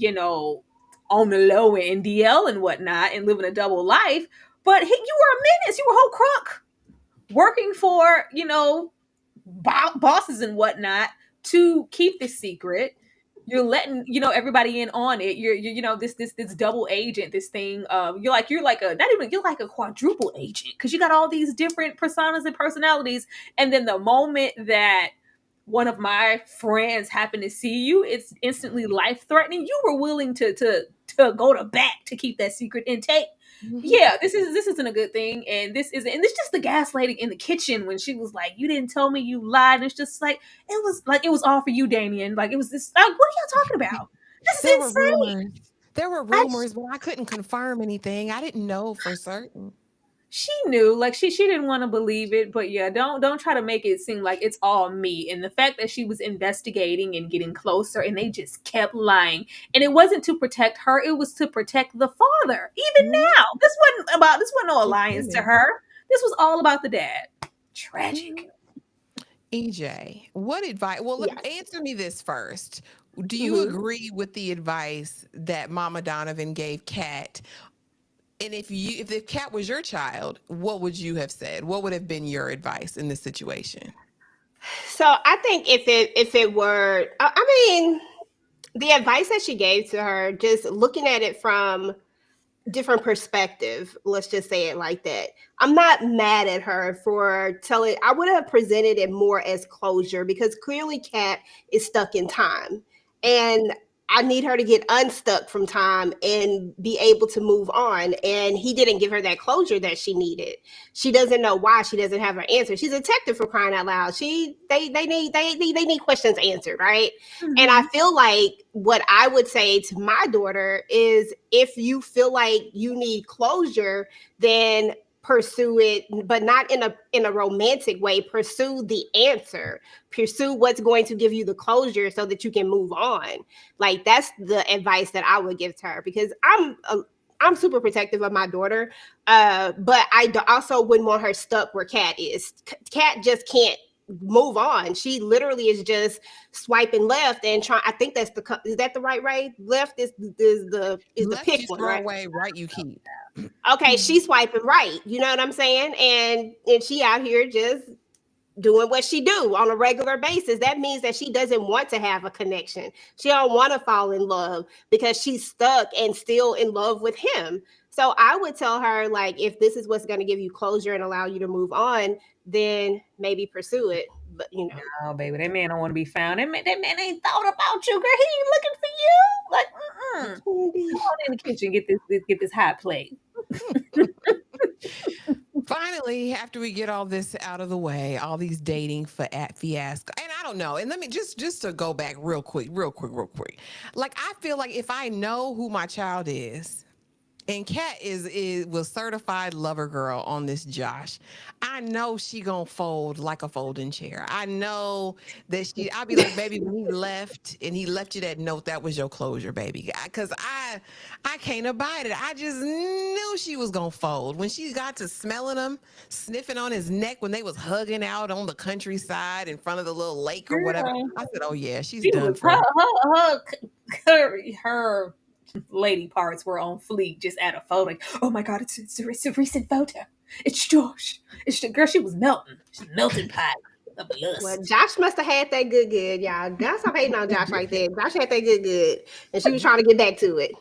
E: on the low end DL and whatnot and living a double life, but you were a menace. You were a whole crook working for, bosses and whatnot to keep this secret. You're letting everybody in on it. You're this double agent, this thing. You're like a not even you're like a quadruple agent, because you got all these different personas and personalities. And then the moment that one of my friends happened to see you, it's instantly life threatening. You were willing to go to bat to keep that secret intact. Yeah, this isn't a good thing, and this just the gaslighting in the kitchen when she was like, "You didn't tell me, you lied." And it's just like it was all for you, Damien. Like, it was this. Like, what are y'all talking about? This
D: There
E: is
D: were
E: insane.
D: rumors. There were rumors, but I couldn't confirm anything. I didn't know for certain.
E: She knew, like, she didn't want to believe it, but yeah, don't try to make it seem like it's all me. And the fact that she was investigating and getting closer, and they just kept lying, and it wasn't to protect her, it was to protect the father. Even now, this wasn't no alliance to her. This was all about the dad. Tragic.
D: EJ, what advice? Well,
F: Yes.
D: answer me this first. Do you
F: Mhm.
D: agree with the advice that Mama Donovan gave Kat? And if the Kat was your child, what would you have said? What would have been your advice in this situation?
F: So I think if it were, I mean, the advice that she gave to her, just looking at it from different perspective, let's just say it like that. I'm not mad at her for telling. I would have presented it more as closure, because clearly Kat is stuck in time, and I need her to get unstuck from time and be able to move on. And he didn't give her that closure that she needed. She doesn't know why. She doesn't have her answer. She's a detective, for crying out loud. They need questions answered, right? And I
E: Mhm.
F: feel like what I would say to my daughter is, if you feel like you need closure, then pursue it, but not in a romantic way. Pursue the answer. Pursue what's going to give you the closure so that you can move on. Like, that's the advice that I would give to her, because I'm super protective of my daughter, but also wouldn't want her stuck where Kat is. Kat just can't move on. She literally is just swiping left and trying. I think is that the right way? Left is the
D: Left
F: pick
D: you
F: one,
D: throw
F: right?
D: away, right you keep.
F: Okay, she's swiping right. You know what I'm saying? And she out here just doing what she do on a regular basis. That means that she doesn't want to have a connection. She don't want to fall in love, because she's stuck and still in love with him. So I would tell her, like, if this is what's going to give you closure and allow you to move on, then maybe pursue it. But
E: Oh, baby, that man don't want to be found. That man ain't thought about you, girl. He ain't looking for you. Like, come on in the kitchen, get this hot plate.
D: Finally, after we get all this out of the way, all these dating fiasco, and I don't know. And let me just to go back real quick. Like I feel like if I know who my child is, and Kat was certified lover girl on this Josh. I know she gonna fold like a folding chair. I know that I'll be like, baby, when he left and he left you that note, that was your closure, baby. Cause I can't abide it. I just knew she was gonna fold. When she got to smelling him, sniffing on his neck when they was hugging out on the countryside in front of the little lake or whatever.
E: Girl,
D: I said, oh yeah, she's
E: she
D: done
E: was
D: for.
E: her lady parts were on fleek just at a photo. Like, oh my god, it's a recent photo. It's Josh. It's the girl. She was melting. She's melting pot of lust.
F: Well, Josh must have had that good, y'all. Don't stop hating on Josh like that. Josh had that good, and she was trying to get back to it.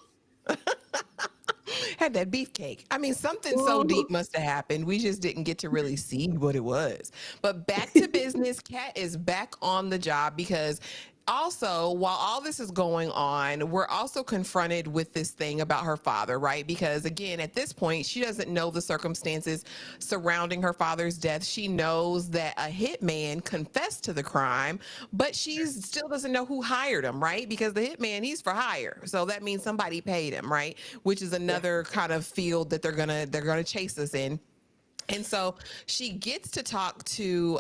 D: Had that beefcake. I mean, something so deep must have happened. We just didn't get to really see what it was. But back to business. Kat is back on the job because also, while all this is going on, we're also confronted with this thing about her father, right? Because again, at this point, she doesn't know the circumstances surrounding her father's death. She knows that a hitman confessed to the crime, but she still doesn't know who hired him, right? Because the hitman, he's for hire. So that means somebody paid him, right? Which is another kind of field that they're gonna chase us in. And so she gets to talk to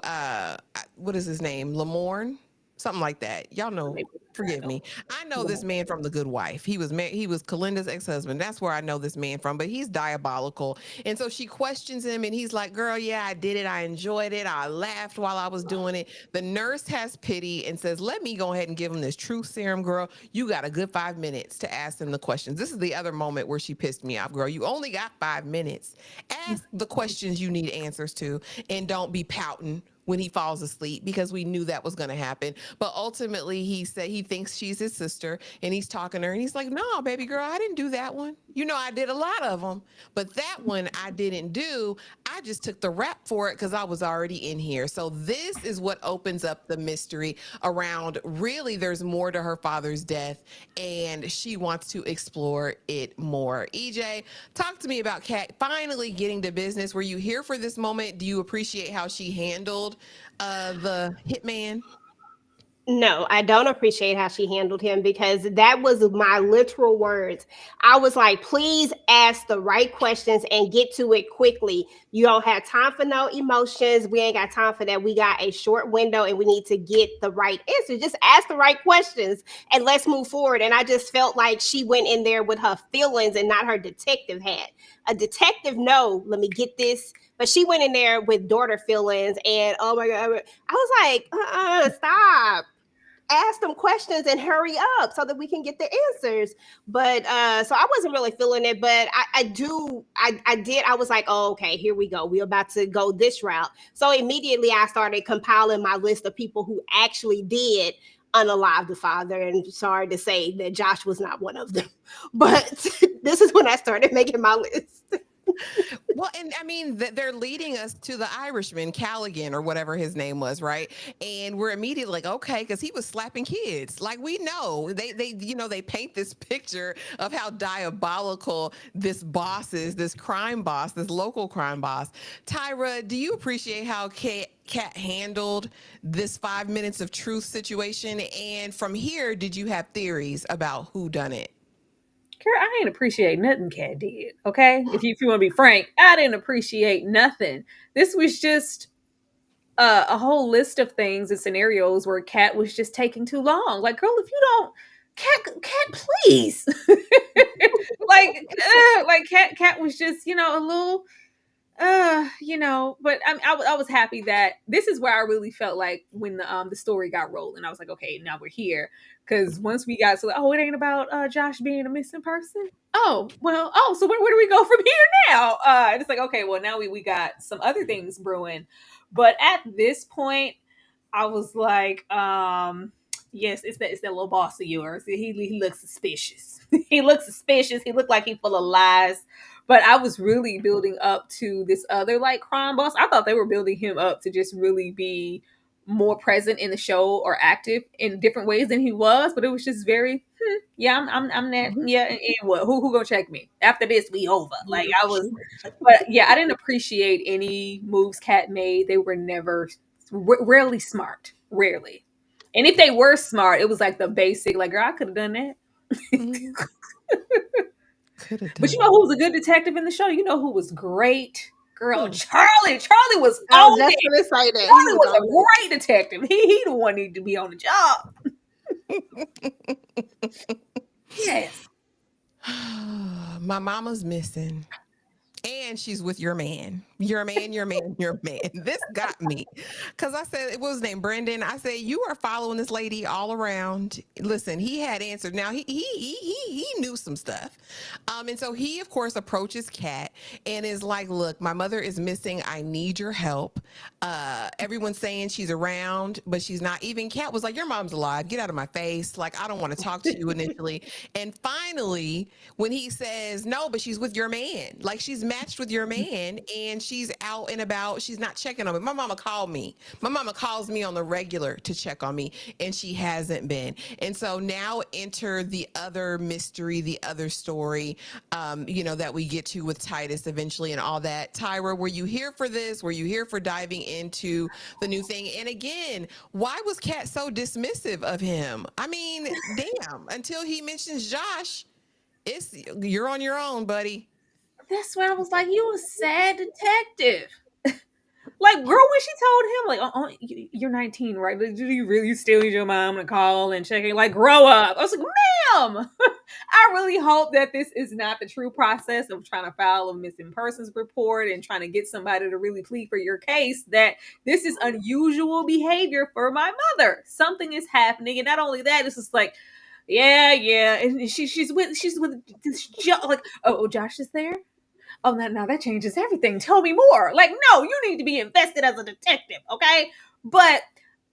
D: what is his name? Lamorne? Something like that. Y'all know, forgive me. I know this man from The Good Wife. He was Kalinda's ex-husband. That's where I know this man from, but he's diabolical. And so she questions him and he's like, girl, yeah, I did it. I enjoyed it. I laughed while I was doing it. The nurse has pity and says, let me go ahead and give him this truth serum, girl. You got a good 5 minutes to ask him the questions. This is the other moment where she pissed me off, girl. You only got 5 minutes. Ask the questions you need answers to and don't be pouting when he falls asleep, because we knew that was going to happen. But ultimately, he said he thinks she's his sister, and he's talking to her, and he's like, no, baby girl, I didn't do that one. You know, I did a lot of them, but that one I didn't do. I just took the rap for it because I was already in here. So this is what opens up the mystery around, really, there's more to her father's death, and she wants to explore it more. EJ, talk to me about Kat finally getting to business. Were you here for this moment? Do you appreciate how she handled the hitman?
F: No, I don't appreciate how she handled him, because that was my literal words. I was like, please ask the right questions and get to it quickly. You don't have time for no emotions. We ain't got time for that. We got a short window and we need to get the right answer. Just ask the right questions and let's move forward. And I just felt like she went in there with her feelings and not her detective hat. A detective, no, let me get this. But she went in there with daughter feelings, and oh my God, I was like, stop. Ask them questions and hurry up so that we can get the answers. But so I wasn't really feeling it, but I did. I was like, oh, okay, here we go. We're about to go this route. So immediately I started compiling my list of people who actually did unalive the father. And sorry to say that Josh was not one of them. But this is when I started making my list.
D: Well, and I mean, they're leading us to the Irishman, Callaghan, or whatever his name was, right? And we're immediately like, okay, because he was slapping kids. Like, we know they paint this picture of how diabolical this boss is, this crime boss, this local crime boss. Tyra, do you appreciate how Kat handled this 5 minutes of truth situation? And from here, did you have theories about who done it?
E: Girl, I didn't appreciate nothing Kat did. Okay, if you want to be frank, I didn't appreciate nothing. This was just a whole list of things and scenarios where Kat was just taking too long. Like, girl, if you don't, Kat, please. like Kat was just, a little, but I was happy that this is where I really felt like when the story got rolling. I was like, okay, now we're here. Because once we got to, it ain't about Josh being a missing person. Oh, well, so where do we go from here now? And it's like, okay, well, now we got some other things brewing. But at this point, I was like, yes, it's that little boss of yours. He looks suspicious. He looks suspicious. He looked like he full of lies. But I was really building up to this other like crime boss. I thought they were building him up to just really be more present in the show or active in different ways than he was. But it was just very, yeah, I'm that. Yeah, and what? Who gonna check me after this? We over. Like I was, but yeah, I didn't appreciate any moves Kat made. They were never rarely smart. Rarely. And if they were smart, it was like the basic, like, girl, I could have done that.
D: Could have done.
E: But you know who was a good detective in the show? You know who was great? Girl,
D: Who?
E: Charlie. Charlie was
F: I was
E: on
F: just
E: it.
F: gonna say that.
E: Charlie was a great detective. He the one needed to be on the job. Yes.
D: My mama's missing. And she's with your man. Your man, your man, your man. This got me. Because I said, what was his name? Brendan. I said, you are following this lady all around. Listen, he had answered. Now, he knew some stuff. And so he, of course, approaches Kat and is like, look, my mother is missing. I need your help. Everyone's saying she's around, but she's not. Even Kat was like, your mom's alive. Get out of my face. Like, I don't want to talk to you initially. And finally, when he says, no, but she's with your man. Like, she's matched with your man and she's out and about. She's not checking on me. My mama called me. My mama calls me on the regular to check on me, and she hasn't been. And so now enter the other mystery, the other story, that we get to with Titus eventually and all that. Tyra, were you here for this? Were you here for diving into the new thing? And again, why was Kat so dismissive of him? I mean, damn, until he mentions Josh, you're on your own, buddy.
E: That's why I was like, you a sad detective. Like, girl, when she told him, like, you're 19, right? Do you really still need your mom to call and check in? Like, grow up. I was like, ma'am, I really hope that this is not the true process of trying to file a missing persons report and trying to get somebody to really plead for your case, that this is unusual behavior for my mother. Something is happening. And not only that, it's just like, yeah. And she's with this, like, oh, Josh is there? Oh, now that changes everything. Tell me more. Like, no, you need to be invested as a detective, okay? But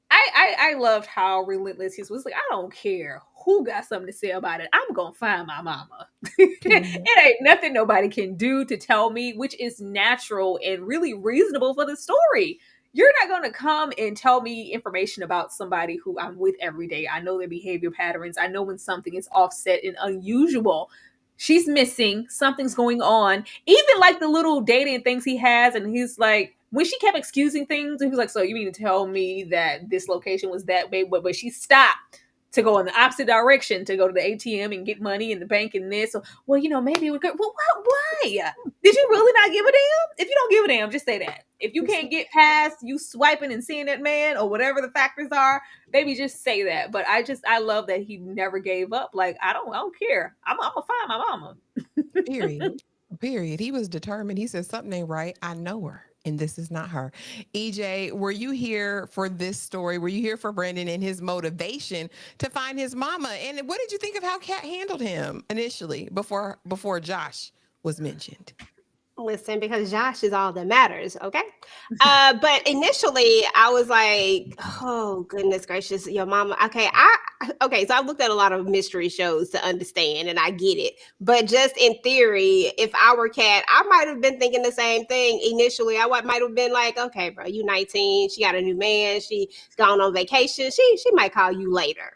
E: I loved how relentless he was. Like, I don't care who got something to say about it. I'm gonna find my mama. It ain't nothing nobody can do to tell me, which is natural and really reasonable for the story. You're not going to come and tell me information about somebody who I'm with every day. I know their behavior patterns. I know when something is offset and unusual. She's missing. Something's going on. Even like the little dating things he has. And he's like, when she kept excusing things, he was like, so you mean to tell me that this location was that way? But she stopped to go in the opposite direction, to go to the ATM and get money in the bank and this. So, well, maybe it would go. Well, why? Did you really not give a damn? If you don't give a damn, just say that. If you can't get past you swiping and seeing that man or whatever the factors are, maybe just say that. But I love that he never gave up. Like, I don't care. I'm gonna find my mama.
D: Period. He was determined. He said something ain't right. I know her, and this is not her. EJ, were you here for this story? Were you here for Brandon and his motivation to find his mama? And what did you think of how Kat handled him initially before Josh was mentioned?
F: Listen, because Josh is all that matters, okay? But initially, I was like, "Oh goodness gracious, your mama." Okay, so I've looked at a lot of mystery shows to understand, and I get it. But just in theory, if I were Kat, I might have been thinking the same thing initially. I might have been like, "Okay, bro, you 19. She got a new man. She's gone on vacation. She might call you later."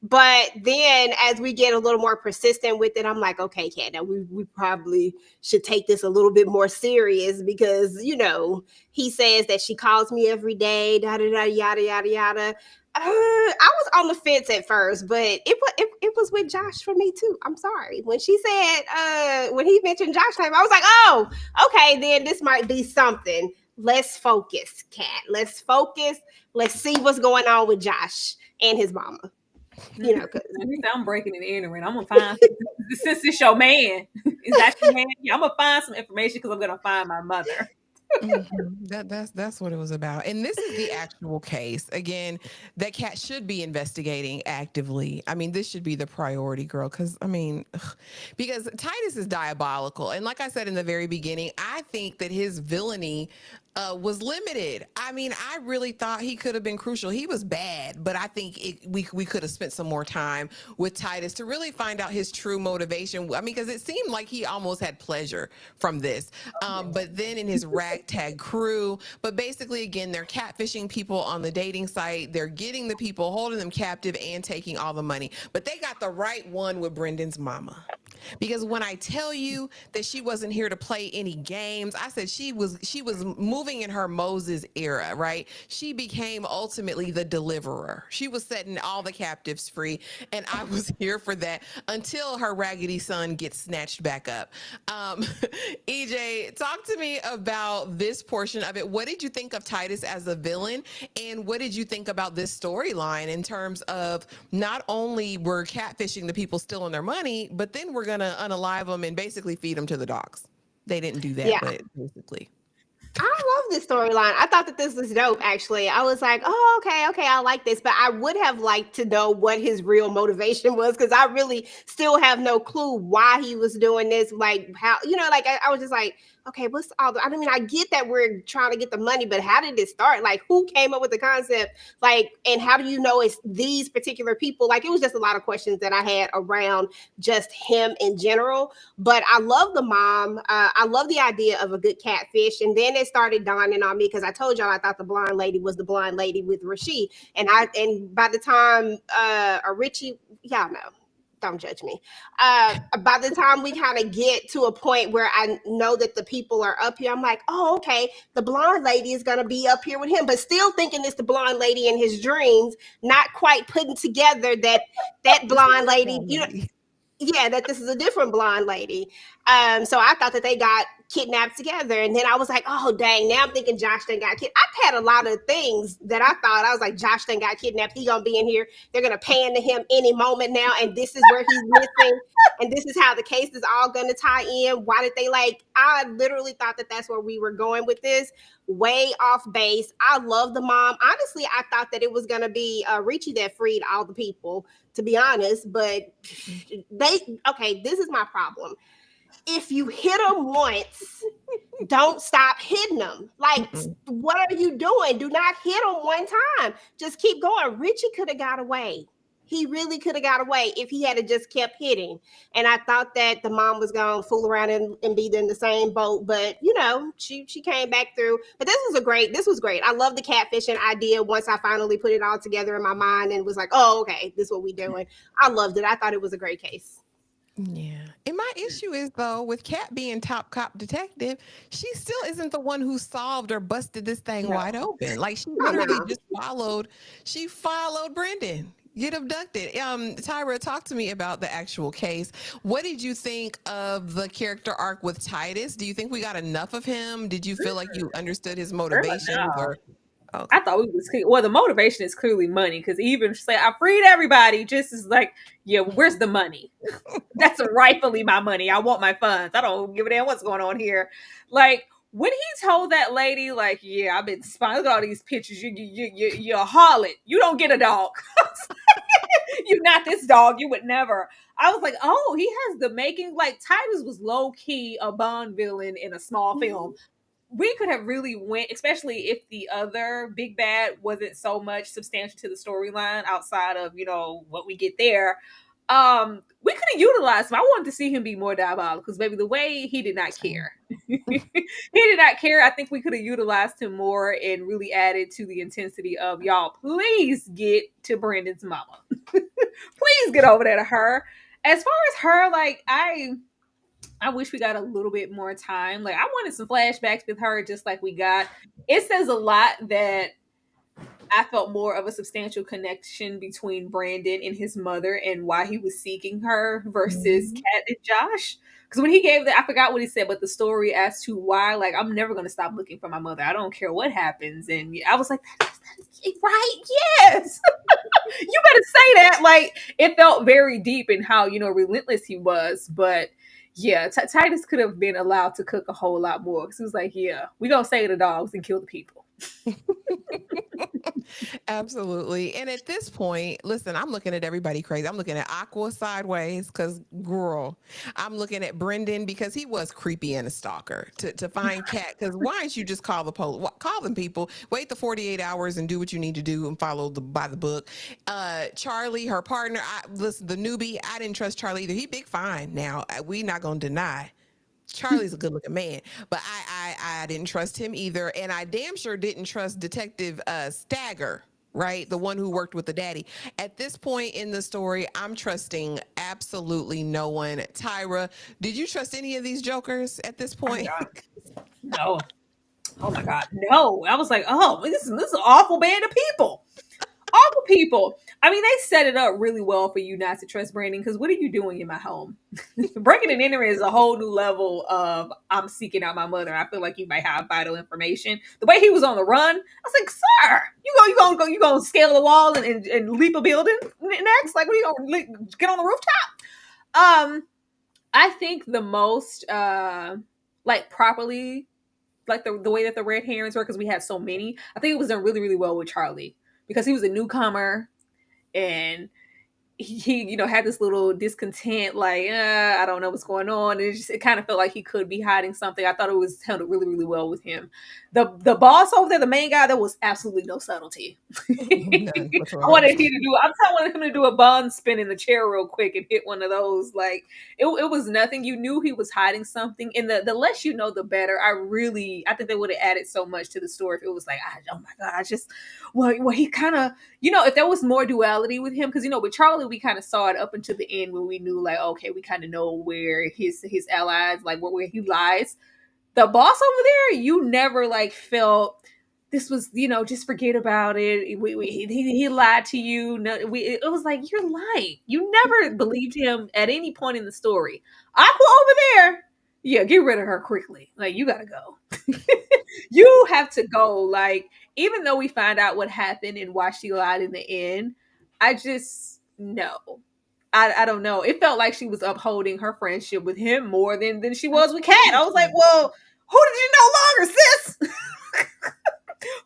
F: But then as we get a little more persistent with it, I'm like, okay, Kat, now we probably should take this a little bit more serious because, he says that she calls me every day, yada, yada, yada. I was on the fence at first, but it was with Josh for me too. I'm sorry. When she said, when he mentioned Josh name, I was like, oh, okay, then this might be something. Let's focus, Kat. Let's focus. Let's see what's going on with Josh and his mama.
E: I'm breaking and entering. I'm gonna find since it's your man. Is that your man? Yeah, I'm gonna find some information because I'm gonna find my mother.
D: That's what it was about. And this is the actual case. Again, that Kat should be investigating actively. I mean, this should be the priority, girl, because Titus is diabolical. And like I said in the very beginning, I think that his villainy was limited. I mean, I really thought he could have been crucial. He was bad, but I think we could have spent some more time with Titus to really find out his true motivation. I mean, because it seemed like he almost had pleasure from this. But then in his ragtag crew, but basically, again, they're catfishing people on the dating site. They're getting the people, holding them captive and taking all the money. But they got the right one with Brendan's mama. Because when I tell you that she wasn't here to play any games, I said she was moving in her Moses era, right? She became ultimately the deliverer. She was setting all the captives free, and I was here for that until her raggedy son gets snatched back up. EJ, talk to me about this portion of it. What did you think of Titus as a villain, and what did you think about this storyline in terms of not only we're catfishing the people stealing their money, but then we're going to unalive them and basically feed them to the dogs? They didn't do that,
F: Yeah.
D: but basically.
F: I love this storyline. I thought that this was dope, actually. I was like, oh, okay, I like this. But I would have liked to know what his real motivation was, because I really still have no clue why he was doing this. Like, how, like, I was just like, okay, what's all the, I mean, I get that we're trying to get the money, but how did it start? Like, who came up with the concept? Like, and how do you know it's these particular people? Like, it was just a lot of questions that I had around just him in general. But I love the mom. I love the idea of a good catfish. And then it started dawning on me, because I told y'all I thought the blonde lady was the blonde lady with Rasheed. And by the time Richie, y'all know, don't judge me. By the time we kind of get to a point where I know that the people are up here, I'm like, oh, okay, the blonde lady is going to be up here with him, but still thinking it's the blonde lady in his dreams, not quite putting together that blonde lady, that this is a different blonde lady. So I thought that they got kidnapped together. And then I was like, oh, dang, now I'm thinking Josh done got kidnapped. I've had a lot of things that I thought, I was like, Josh done got kidnapped. He gonna be in here. They're gonna pan to him any moment now. And this is where he's missing. And this is how the case is all gonna tie in. Why did they I literally thought that that's where we were going with this. Way off base. I love the mom. Honestly, I thought that it was gonna be Richie that freed all the people, to be honest. But this is my problem. If you hit them once, don't stop hitting them. Like, what are you doing? Do not hit them one time. Just keep going. Richie could have got away. He really could have got away if he had just kept hitting. And I thought that the mom was going to fool around and be in the same boat. But, she came back through. But this was great. I love the catfishing idea once I finally put it all together in my mind and was like, oh, okay, this is what we're doing. I loved it. I thought it was a great case.
D: Yeah. And my issue is, though, with Kat being top cop detective, she still isn't the one who solved or busted this thing wide open. Like, she literally just followed Brendan get abducted. Tyra, talk to me about the actual case. What did you think of the character arc with Titus? Do you think we got enough of him? Did you feel like you understood his motivations?
E: Okay. I thought the motivation is clearly money, because even say I freed everybody, just is like, yeah, where's the money? That's rightfully my money. I want my funds. I don't give a damn what's going on here. Like, when he told that lady, like, yeah, I've been spying, look at all these pictures. You're a harlot. You don't get a dog. You're not this dog. You would never. I was like, oh, he has the making. Like, Titus was low key a Bond villain in a small film. We could have really went, especially if the other big bad wasn't so much substantial to the storyline outside of, what we get there. We could have utilized him. I wanted to see him be more diabolical, because maybe the way he did not care. He did not care. I think we could have utilized him more and really added to the intensity of, y'all, please get to Brendan's mama. Please get over there to her. As far as her, like, I wish we got a little bit more time. Like, I wanted some flashbacks with her, just like we got. It says a lot that I felt more of a substantial connection between Brandon and his mother and why he was seeking her versus Kat and Josh. Because when he gave I forgot what he said, but the story as to why, like, I'm never going to stop looking for my mother. I don't care what happens. And I was like, right? Yes. You better say that. Like, it felt very deep in how, relentless he was. But yeah, Titus could have been allowed to cook a whole lot more, because he was like, yeah, we're going to save the dogs and kill the people.
D: Absolutely. And at this point, listen, I'm looking at everybody crazy. I'm looking at Aqua sideways because, girl, I'm looking at Brendan because he was creepy and a stalker to find Kat. Because why don't you just call the police? Call them people, wait the 48 hours and do what you need to do and follow by the book. Charlie, her partner, listen, the newbie, I didn't trust Charlie either. He big fine now. We not going to deny. Charlie's a good looking man, but I didn't trust him either. And I damn sure didn't trust Detective Stagger. right? The one who worked with the daddy. At this point in the story, I'm trusting absolutely no one. Tyra, did you trust any of these jokers at this
E: Oh my
D: point?
E: God. No. Oh my God. No. I was like, oh, this is an awful band of people. Awful people. I mean, they set it up really well for you not to trust Brandon, because what are you doing in my home? Breaking and entering is a whole new level of I'm seeking out my mother. I feel like you might have vital information. The way he was on the run, I was like, sir, you gonna scale the wall and leap a building next? Like, what are you gonna get on the rooftop? I think the most like properly, like the way that the red herrings were, because we had so many, I think it was done really, really well with Charlie, because he was a newcomer and he had this little discontent, like, I don't know what's going on. And it kind of felt like he could be hiding something. I thought it was handled really, really well with him. The boss over there, the main guy, there was absolutely no subtlety.
D: None
E: I
D: whatsoever.
E: wanted him to do a bun spin in the chair real quick and hit one of those. Like, it was nothing. You knew he was hiding something. And the less you know, the better. I think they would have added so much to the story if it was like, oh my God, well, he kind of, if there was more duality with him, because with Charlie, we kind of saw it up until the end when we knew, like, okay, we kind of know where his allies, like where he lies. The boss over there, you never like felt this was, just forget about it. He lied to you. No, it was like, you're lying. You never believed him at any point in the story. Aqua over there, yeah, get rid of her quickly. Like, you gotta go. You have to go. Like, even though we find out what happened and why she lied in the end, I just no. I don't know. It felt like she was upholding her friendship with him more than she was with Kat. I was like, well, who did you no longer, sis?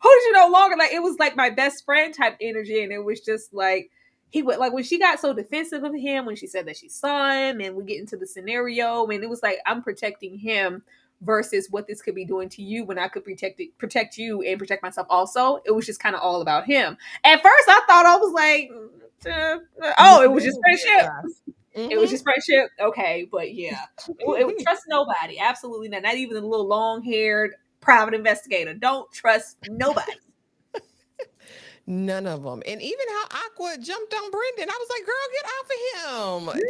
E: Who did you no longer? Like, it was like my best friend type energy, and it was just like he would, like, when she got so defensive of him when she said that she saw him, and we get into the scenario, and it was like, I'm protecting him versus what this could be doing to you, when I could protect you and protect myself also. It was just kind of all about him. At first I thought, I was like, it was just friendship. It was just friendship. Okay, but yeah, it would trust nobody. Absolutely not. Not even a little long-haired private investigator. Don't trust nobody.
D: None of them. And even how Aqua jumped on Brendan, I was like, girl, get off of him.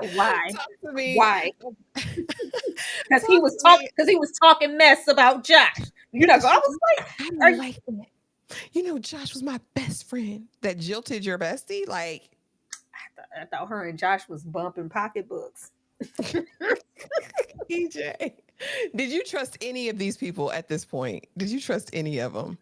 D: EJ,
E: Why?
D: talk to me.
E: Why? Because he was
D: Talk to me.
E: Because he was talking mess about Josh. I was like,
D: I
E: are
D: don't like that. Josh was my best friend that jilted your bestie. Like,
E: I thought her and Josh was bumping pocketbooks.
D: EJ, did you trust any of these people at this point? Did you trust any of them?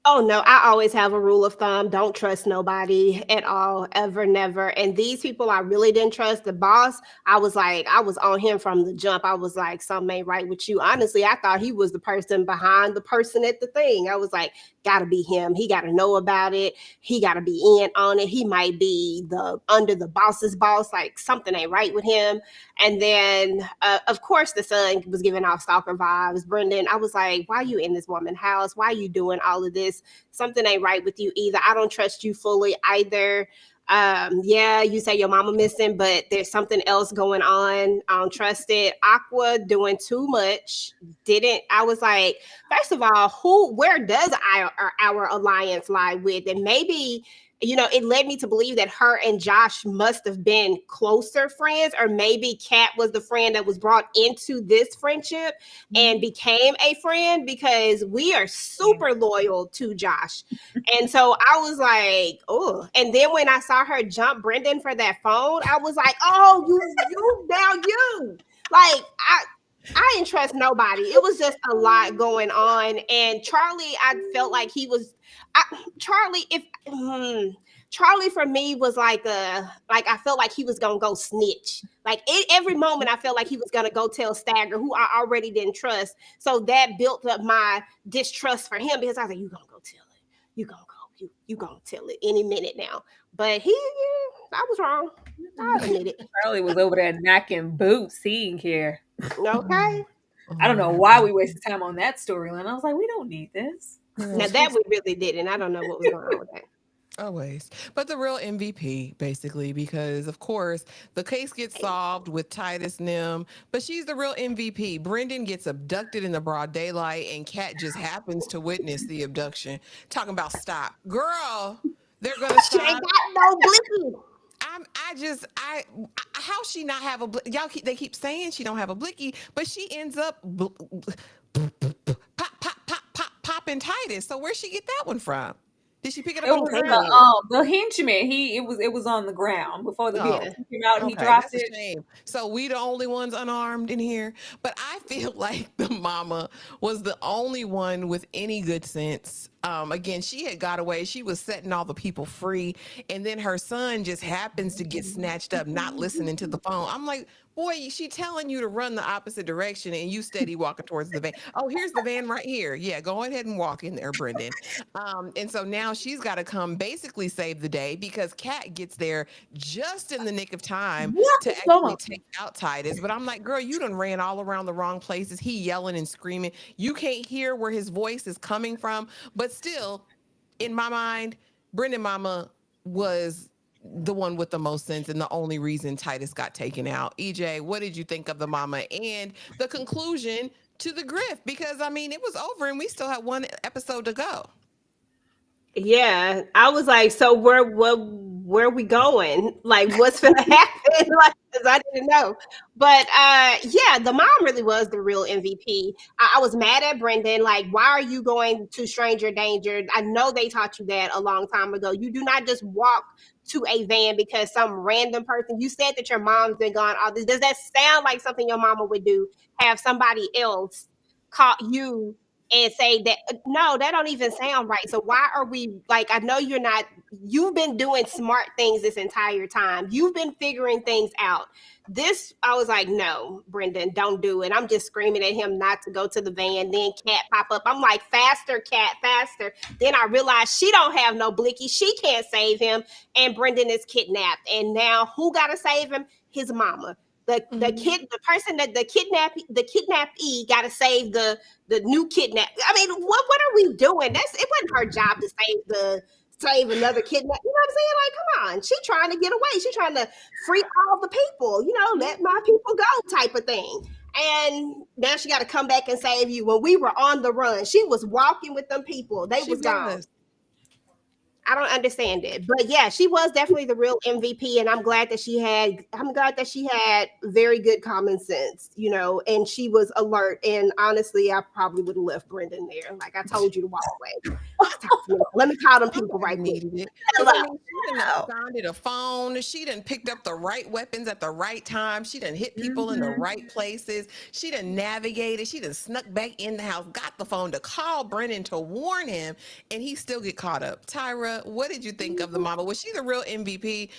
F: Oh no, I always have a rule of thumb. Don't trust nobody at all, ever, never. And these people I really didn't trust. The boss, I was on him from the jump. I was like, something ain't right with you. Honestly, I thought he was the person behind the person at the thing. I was like, gotta be him. He gotta know about it. He gotta be in on it. He might be under the boss's boss. Like, something ain't right with him. And then, of course, the son was giving off stalker vibes. Brendan, I was like, why are you in this woman's house? Why are you doing all of this? Something ain't right with you either. I don't trust you fully either. Yeah, you say your mama missing, but there's something else going on. I don't trust it. Aqua doing too much. I was like, first of all, where does our alliance lie with? And maybe, it led me to believe that her and Josh must have been closer friends, or maybe Kat was the friend that was brought into this friendship and became a friend, because we are super loyal to Josh. And so I was like, oh. And then when I saw her jump Brendan for that phone, I was like, oh, you. Like, I didn't trust nobody. It was just a lot going on. And Charlie, I felt like he was Charlie for me was like I felt like he was gonna go snitch. Like, every moment I felt like he was gonna go tell Stagger, who I already didn't trust. So that built up my distrust for him, because I was like, you gonna go tell it. You gonna go. You gonna tell it any minute now. But I was wrong. I admit it.
E: Charlie was over there knocking boots. He didn't care.
F: Okay.
E: I don't know why we wasted time on that storyline. I was like, we don't need this.
F: Now that we really didn't. I don't know what was going on with that.
D: Always. But the real MVP, basically, because of course the case gets solved with Titus Nim, but she's the real MVP. Brendan gets abducted in the broad daylight, and Kat just happens to witness the abduction. Talking about stop. Girl, they're gonna
F: She ain't
D: stop.
F: got no blicky.
D: How she not have a they keep saying she don't have a blicky, but she ends up popping Titus. So where'd she get that one from? Did she pick it up
E: It
D: on the
E: was
D: ground?
E: the henchman. It was on the ground before the people
D: Oh,
F: Yeah.
E: took him out and he
D: okay,
E: dropped
D: that's a
E: it.
D: shame. So we the only ones unarmed in here, but I feel like the mama was the only one with any good sense. Again, she had got away. She was setting all the people free, and then her son just happens to get snatched up, not listening to the phone. I'm like, boy, she telling you to run the opposite direction, and you steady walking towards the van. Oh, here's the van right here. Yeah, go ahead and walk in there, Brendan. And so now she's got to come basically save the day because Kat gets there just in the nick of time
E: What
D: to
E: is going
D: actually
E: on?
D: take out Titus. But I'm like, girl, you done ran all around the wrong places. He yelling and screaming. You can't hear where his voice is coming from. But still, in my mind, Brendan Mama was the one with the most sense and the only reason Titus got taken out. EJ, what did you think of the mama and the conclusion to the grift? Because I mean, it was over and we still had one episode to go.
F: Yeah, I was like, so where are we going? Like, what's gonna happen? Like, because I didn't know. But yeah, the mom really was the real MVP. I was mad at Brendan. Like, why are you going to stranger danger? I know they taught you that a long time ago. You do not just walk to a van because some random person. You said that your mom's been gone all this. Does that sound like something your mama would do? Have somebody else call you and say that no, that don't even sound right. So why are we like, I know you've been doing smart things this entire time. You've been figuring things out. This, I was like, no, Brendan, don't do it. I'm just screaming at him not to go to the van. Then Cat pop up. I'm like, faster, Cat, faster. Then I realized she don't have no blicky. She can't save him. And Brendan is kidnapped. And now who got to save him? His mama. The kid, the person that the kidnappee got to save the new kidnap. I mean, what are we doing? It wasn't her job to save another kidnap. You know what I'm saying? Like, come on. She trying to get away. She trying to free all the people, let my people go type of thing. And now she got to come back and save you. When we were on the run, she was walking with them people. They
D: She
F: was gone.
D: was.
F: I don't understand it. But yeah, she was definitely the real MVP. And I'm glad that she had very good common sense, and she was alert. And honestly, I probably would have left Brendan there. Like, I told you to walk away. Let me call them people
D: Somebody
F: right quick.
D: needed it. Because I mean, she done absconded a phone. She done picked up the right weapons at the right time. She done hit people in the right places. She done navigated. She done snuck back in the house, got the phone to call Brennan to warn him, and he still get caught up. Tyra, what did you think of the mama? Was she the real MVP?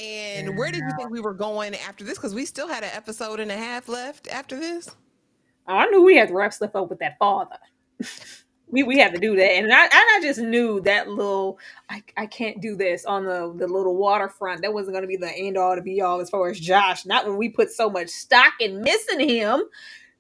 D: And where did you think we were going after this? Because we still had an episode and a half left after this.
E: Oh, I knew we had to wrap stuff up with that father. We had to do that, and I just knew that little I can't do this on the little waterfront. That wasn't going to be the end all to be all as far as Josh. Not when we put so much stock in missing him.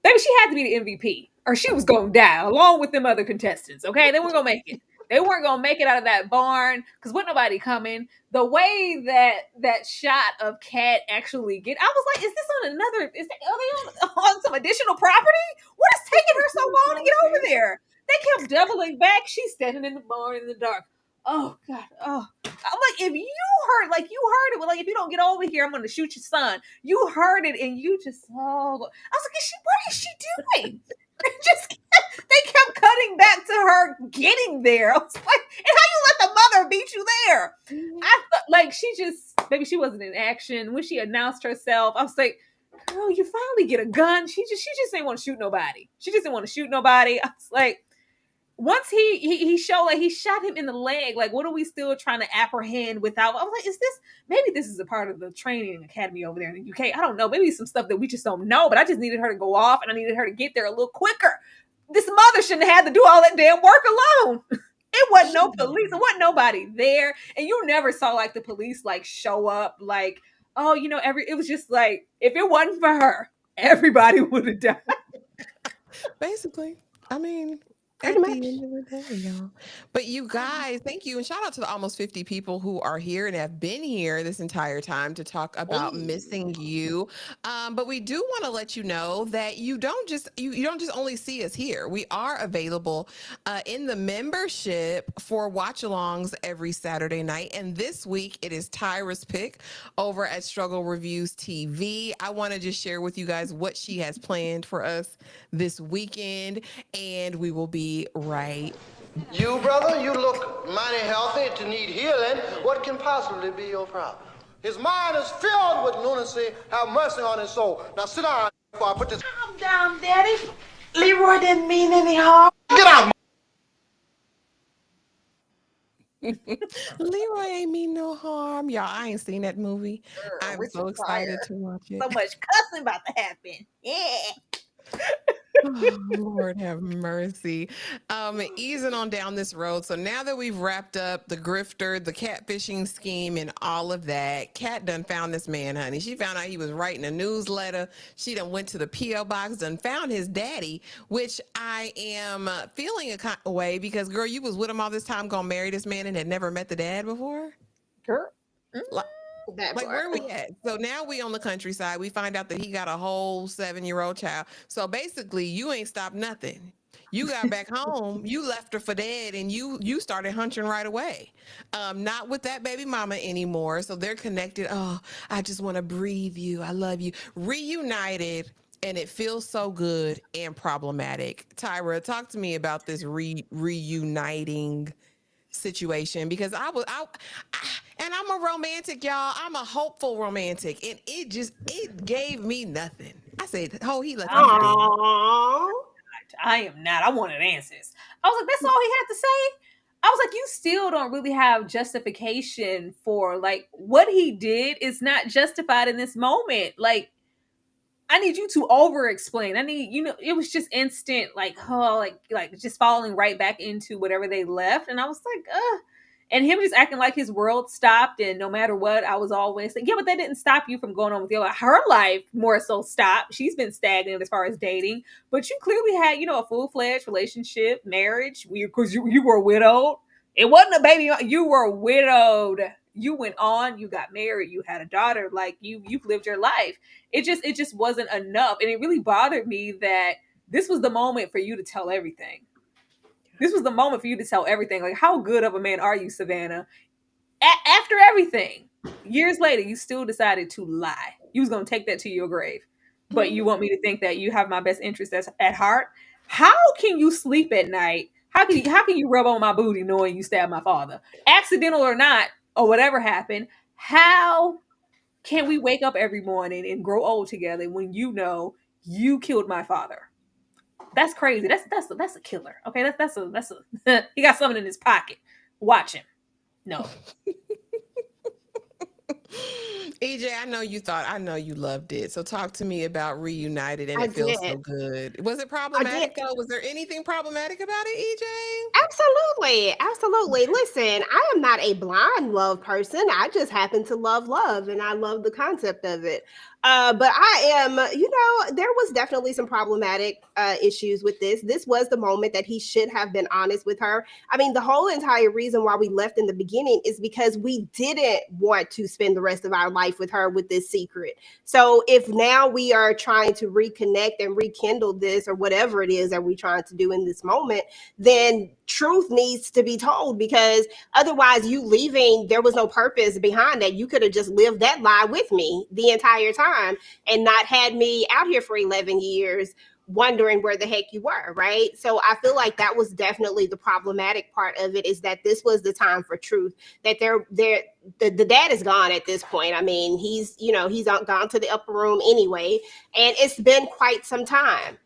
E: Baby, she had to be the MVP, or she was going to die along with them other contestants. Okay, they weren't going to make it. They weren't going to make it out of that barn because with nobody coming. The way that shot of Kat actually I was like, is this on another? Are they on some additional property? What is taking her so long to get over there? They kept doubling back. She's standing in the barn in the dark. Oh God. Oh, I'm like, if you heard it, well, like if you don't get over here, I'm going to shoot your son. You heard it, and you just I was like, what is she doing? They kept cutting back to her getting there. I was like, and how you let the mother beat you there? I thought like maybe she wasn't in action when she announced herself. I was like, girl, you finally get a gun. She just didn't want to shoot nobody. She just didn't want to shoot nobody. I was like, once he showed, like, he shot him in the leg. Like, what are we still trying to apprehend without? I was like, maybe this is a part of the training academy over there in the UK. I don't know. Maybe some stuff that we just don't know, but I just needed her to go off and I needed her to get there a little quicker. This mother shouldn't have had to do all that damn work alone. It wasn't no police. It wasn't nobody there. And you never saw like the police like show up like, oh, it was just like, if it wasn't for her, everybody would have died.
D: Basically, I mean,
F: Pretty
D: At the
F: much.
D: end of the day, y'all. But you guys, thank you. And shout out to the almost 50 people who are here and have been here this entire time to talk about missing you. But we do want to let you know that you don't just only see us here. We are available in the membership for watch-alongs every Saturday night. And this week it is Tyra's pick over at Struggle Reviews TV. I want to just share with you guys what she has planned for us this weekend, and we will be right.
G: You, brother, you look mighty healthy to need healing. What can possibly be your problem? His mind is filled with lunacy. Have mercy on his soul. Now sit down before I put this.
H: Calm down, Daddy. Leroy didn't mean any harm.
G: Get out!
D: Leroy ain't mean no harm. Y'all, I ain't seen that movie.
E: Girl,
D: I'm
E: Richard
D: so excited
E: Pryor.
D: to watch it.
E: So much cussing about to happen. Yeah.
D: Oh, Lord have mercy. Easing on down this road. So now that we've wrapped up the grifter, the catfishing scheme, and all of that, Kat done found this man, honey. She found out he was writing a newsletter. She done went to the P.O. box, done found his daddy, which I am feeling a kind of way because, girl, you was with him all this time, gonna marry this man and had never met the dad before?
E: Girl.
F: That
D: Like,
F: part.
D: where are we at? So now we on the countryside. We find out that he got a whole 7-year-old child. So basically, you ain't stopped nothing. You got back home, you left her for dead, and you started hunching right away. Not with that baby mama anymore. So they're connected. Oh, I just want to breathe you. I love you. Reunited, and it feels so good and problematic. Tyra, talk to me about this reuniting situation, because and I'm a romantic, y'all. I'm a hopeful romantic, and it gave me nothing. I said, oh, he left me for dead.
F: Aww.
E: I am not. I wanted answers. I was like, that's all he had to say. I was like, you still don't really have justification for like what he did is not justified in this moment. Like, I need you to over explain. I need, it was just instant, like, oh, like just falling right back into whatever they left. And I was like, ugh. And him just acting like his world stopped, and no matter what, I was always like, yeah, but that didn't stop you from going on with your life. Her life more so stopped. She's been stagnant as far as dating, but you clearly had, a full-fledged relationship, marriage, because you were widowed. It wasn't a baby. You were widowed. You went on, you got married, you had a daughter, like you've lived your life. It just wasn't enough. And it really bothered me that this was the moment for you to tell everything. This was the moment for you to tell everything. Like, how good of a man are you, Savannah? After everything, years later, you still decided to lie. You was going to take that to your grave. But you want me to think that you have my best interest at heart? How can you sleep at night? How can you rub on my booty knowing you stabbed my father? Accidental or not, or whatever happened, how can we wake up every morning and grow old together when you know you killed my father? That's crazy. That's a killer. Okay, that's a he got something in his pocket. Watch him. No.
D: EJ, I know you loved it. So talk to me about Reunited, and
F: I
D: it feels so
F: did.
D: good. Was it
F: I did.
D: problematic though? Was there anything problematic about it, EJ?
F: Absolutely. Absolutely. Listen, I am not a blind love person. I just happen to love love, and I love the concept of it. But I am, there was definitely some problematic issues with this. This was the moment that he should have been honest with her. I mean, the whole entire reason why we left in the beginning is because we didn't want to spend the rest of our life with her with this secret. So if now we are trying to reconnect and rekindle this, or whatever it is that we're trying to do in this moment, then truth needs to be told, because otherwise you leaving, there was no purpose behind that. You could have just lived that lie with me the entire time and not had me out here for 11 years wondering where the heck you were, right? So I feel like that was definitely the problematic part of it, is that this was the time for truth, that the dad is gone at this point. I mean, he's gone to the upper room anyway, and it's been quite some time.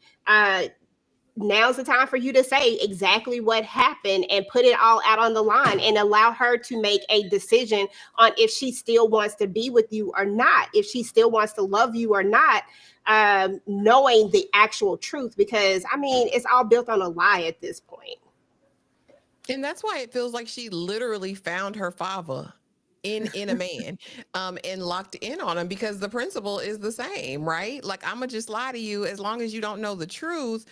F: Now's the time for you to say exactly what happened and put it all out on the line, and allow her to make a decision on if she still wants to be with you or not, if she still wants to love you or not, knowing the actual truth, because I mean, it's all built on a lie at this point.
D: And that's why it feels like she literally found her father in a man, and locked in on him because the principle is the same, right? Like, I'm gonna just lie to you as long as you don't know the truth.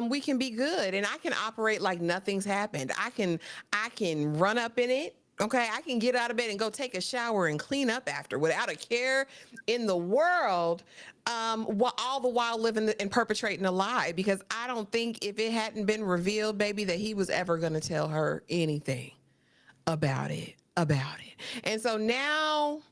D: We can be good, and I can operate like nothing's happened. I can run up in it. Okay, I can get out of bed and go take a shower and clean up after without a care in the world, while all the while living and perpetrating a lie, because I don't think if it hadn't been revealed, baby, that he was ever going to tell her anything about it. And so now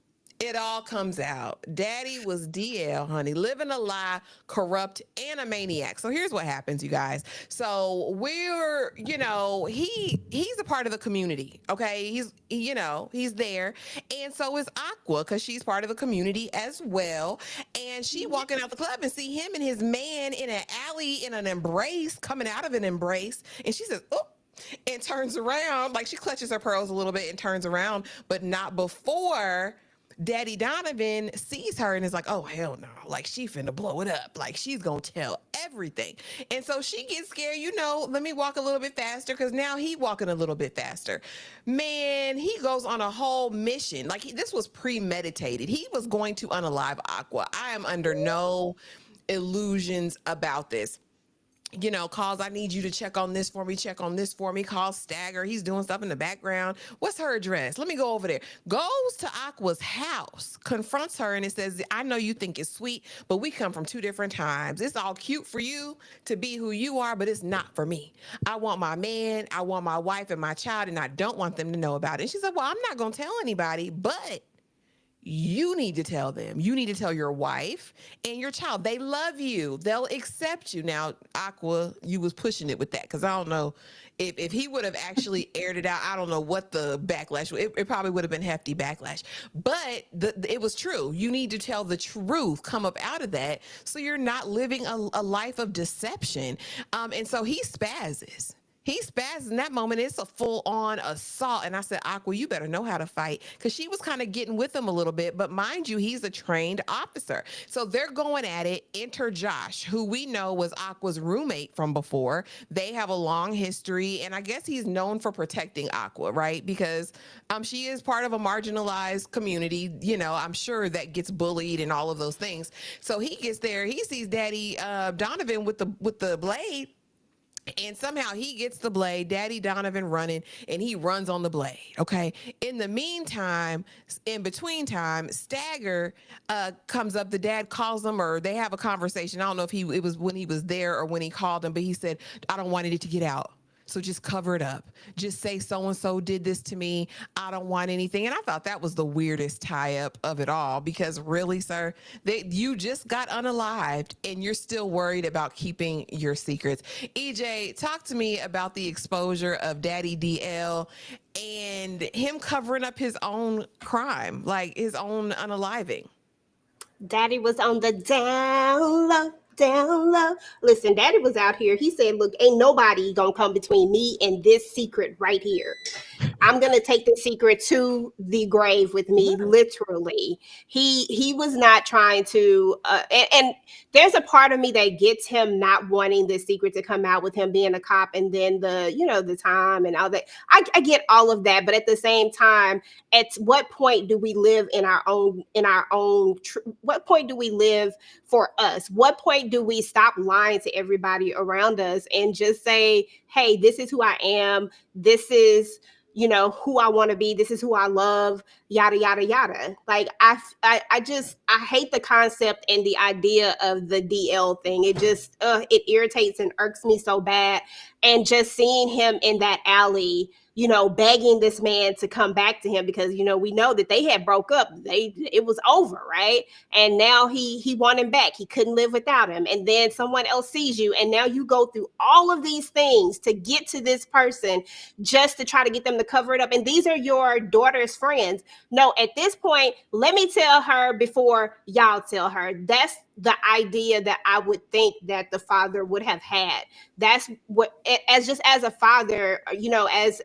D: it all comes out. Daddy was DL, honey, living a lie, corrupt, and a maniac. So here's what happens, you guys. So we're, he's a part of the community. Okay. He's there. And so is Aqua, because she's part of the community as well. And she walking out the club and see him and his man in an alley in an embrace, coming out of an embrace. And she says, oh, and turns around, like she clutches her pearls a little bit and turns around, but not before Daddy Donovan sees her and is like, oh, hell no. Like, she finna blow it up. Like, she's gonna tell everything. And so she gets scared, let me walk a little bit faster, because now he walking a little bit faster. Man, he goes on a whole mission. Like, this was premeditated. He was going to unalive Aqua. I am under no illusions about this. Calls, I need you to check on this for me, calls Stagger. He's doing stuff in the background. What's her address? Let me go over there. Goes to Aqua's house, confronts her, and it says, I know you think it's sweet, but we come from two different times. It's all cute for you to be who you are, but it's not for me. I want my man, I want my wife and my child, and I don't want them to know about it. And she said, well, I'm not going to tell anybody, but you need to tell them. You need to tell your wife and your child. They love you. They'll accept you. Now, Aqua, you was pushing it with that, because I don't know if he would have actually aired it out. I don't know what the backlash. It probably would have been hefty backlash. But it was true. You need to tell the truth. Come up out of that, so you're not living a life of deception. And so he spazzes. He spazzes in that moment. It's a full-on assault. And I said, Aqua, you better know how to fight, because she was kind of getting with him a little bit. But mind you, he's a trained officer. So they're going at it. Enter Josh, who we know was Aqua's roommate from before. They have a long history. And I guess he's known for protecting Aqua, right? Because she is part of a marginalized community. I'm sure that gets bullied and all of those things. So he gets there. He sees Daddy Donovan with the blade. And somehow he gets the blade, Daddy Donovan running, and he runs on the blade. Okay. In the meantime, in between time, Stagger comes up. The dad calls him, or they have a conversation. I don't know if it was when he was there or when he called him, but he said, I don't want it to get out. So just cover it up. Just say so-and-so did this to me. I don't want anything. And I thought that was the weirdest tie-up of it all, because really, sir, you just got unalived and you're still worried about keeping your secrets. EJ, talk to me about the exposure of Daddy DL and him covering up his own crime, like his own unaliving.
F: Daddy was on the down low. Down low. Listen, Daddy was out here. He said, look, ain't nobody gonna come between me and this secret right here. I'm gonna take the secret to the grave with me, literally. He was not trying to and there's a part of me that gets him not wanting the secret to come out with him being a cop, and then the time and all that. I get all of that, but at the same time, at what point do we live in our own what point do we live for us? What point do we stop lying to everybody around us and just say, hey, this is who I am, this is who I want to be, this is who I love, yada yada yada. Like I hate the concept and the idea of the DL thing. It just it irritates and irks me so bad. And just seeing him in that alley, begging this man to come back to him, because we know that they had broke up. It was over, right? And now he wanted him back. He couldn't live without him. And then someone else sees you, and now you go through all of these things to get to this person just to try to get them to cover it up. And these are your daughter's friends. No, at this point, let me tell her before y'all tell her. That's the idea that I would think that the father would have had. That's what, as a father, as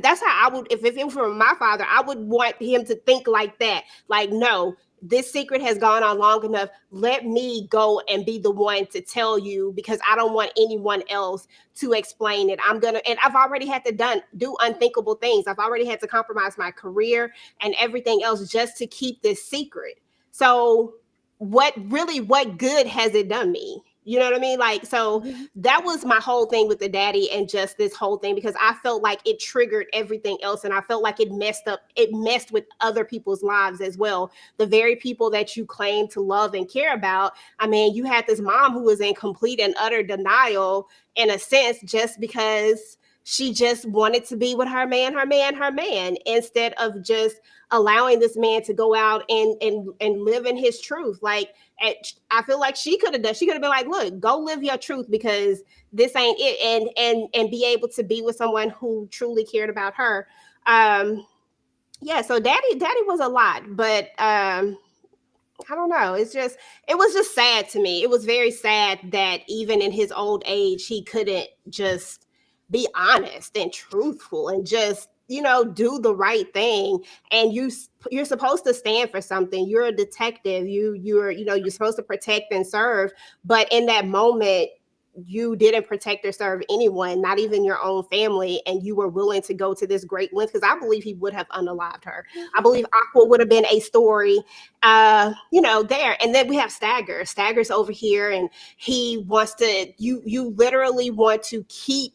F: that's how I would, if it were my father, I would want him to think like that. Like, no, this secret has gone on long enough. Let me go and be the one to tell you, because I don't want anyone else to explain it. And I've already had to do unthinkable things. I've already had to compromise my career and everything else just to keep this secret. So what good has it done me? You know what I mean? Like, so that was my whole thing with the daddy and just this whole thing, because I felt like it triggered everything else. And I felt like it messed with other people's lives as well. The very people that you claim to love and care about. I mean, you had this mom who was in complete and utter denial, in a sense, just because she just wanted to be with her man, instead of just allowing this man to go out and live in his truth. Like, I feel like she could have been like, look, go live your truth, because this ain't it, and be able to be with someone who truly cared about her. Yeah, so daddy was a lot, but I don't know. It was just sad to me. It was very sad that even in his old age, he couldn't just be honest and truthful and just, do the right thing. And you're supposed to stand for something. You're a detective. You're supposed to protect and serve. But in that moment, you didn't protect or serve anyone, not even your own family, and you were willing to go to this great length, because I believe he would have unalived her. I believe Aqua would have been a story, there. And then we have Stagger's over here, and he wants to, you literally want to keep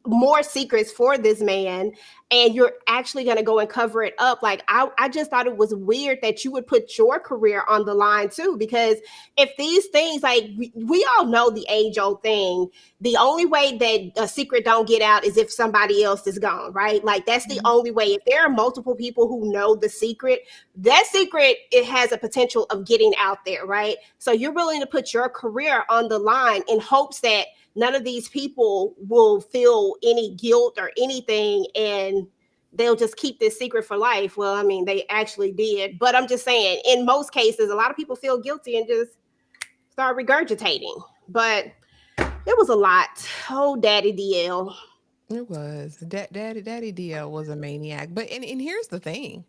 F: more secrets for this man, and you're actually going to go and cover it up. Like, I just thought it was weird that you would put your career on the line too, because if these things, like, we all know the age-old thing, the only way that a secret don't get out is if somebody else is gone, right? Like, that's the only way. If there are multiple people who know the secret, that secret, it has a potential of getting out there, right? So you're willing to put your career on the line in hopes that none of these people will feel any guilt or anything, and they'll just keep this secret for life. Well, I mean, they actually did, but I'm just saying, in most cases, a lot of people feel guilty and just start regurgitating. But it was a lot. Oh, Daddy DL.
D: It was. Daddy DL was a maniac. But and here's the thing.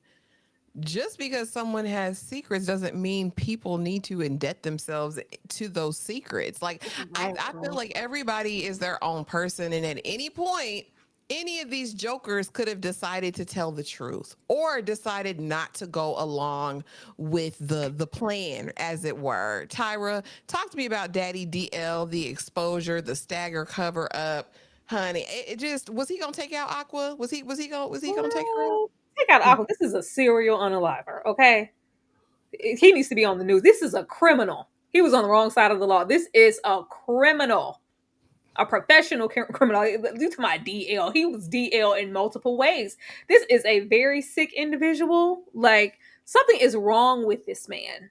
D: Just because someone has secrets doesn't mean people need to indebt themselves to those secrets. Like, I feel like everybody is their own person, and at any point, any of these jokers could have decided to tell the truth or decided not to go along with the plan, as it were. Tyra, talk to me about Daddy DL, the exposure, the Stagger cover up. Honey, it just, was he gonna take out Aqua? Was he gonna take her out?
E: Take out Aqua. This is a serial unaliver, okay? He needs to be on the news. This is a criminal. He was on the wrong side of the law. This is a criminal. A professional criminal. Due to my DL, he was DL in multiple ways. This is a very sick individual. Like, something is wrong with this man.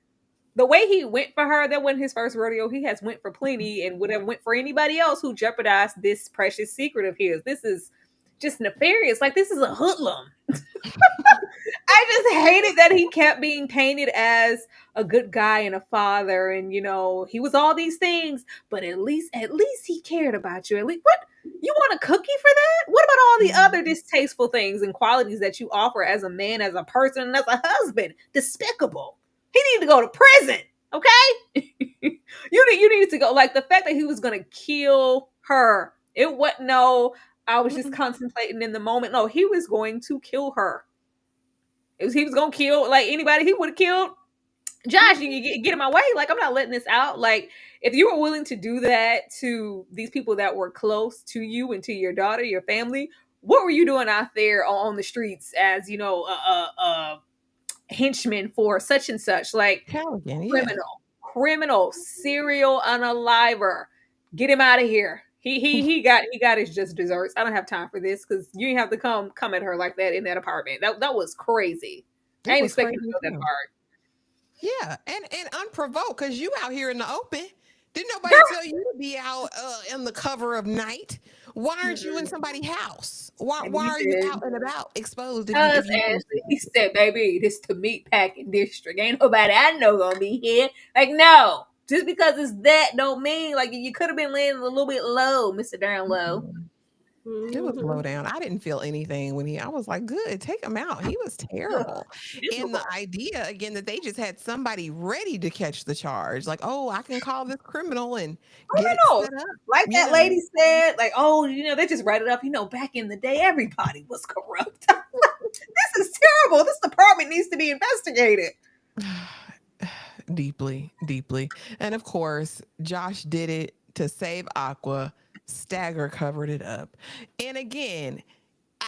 E: The way he went for her, that wasn't his first rodeo. He has went for plenty and would have went for anybody else who jeopardized this precious secret of his. This is just nefarious. Like, this is a hoodlum. I just hated that he kept being painted as a good guy and a father, and he was all these things, but at least he cared about you. At least, what, you want a cookie for that? What about all the other distasteful things and qualities that you offer as a man, as a person, and as a husband? Despicable. He needed to go to prison, okay? you needed to go. Like, the fact that he was gonna kill her, it wasn't I was just contemplating in the moment. No, he was going to kill her. He was gonna kill, like, anybody he would have killed. Josh, you get in my way. Like, I'm not letting this out. Like, if you were willing to do that to these people that were close to you and to your daughter, your family, what were you doing out there on the streets as, a henchman for such and such? Like, criminal, serial unaliver. Get him out of here. He got his just desserts. I don't have time for this, because you didn't have to come at her like that in that apartment. That was crazy. I ain't expecting to go that hard.
D: Yeah, and unprovoked, because you out here in the open. Didn't nobody tell you to be out in the cover of night? Why aren't you in somebody's house? Why are you out and about exposed?
E: He said, baby, this the meat packing district. Ain't nobody I know gonna be here. Like, no. Just because it's that don't mean, like, you could have been landing a little bit low, Mr. Darn Low.
D: It was low down. I didn't feel anything when I was like, good, take him out. He was terrible. And the idea, again, that they just had somebody ready to catch the charge. Like, oh, I can call this criminal and get it
E: Criminals.
D: set up.
E: Like
D: You
E: that
D: know?
E: lady said, like, oh, they just write it up. Back in the day, everybody was corrupt. This is terrible. This department needs to be investigated.
D: Deeply, deeply. And of course, Josh did it to save Aqua. Stagger covered it up. And again,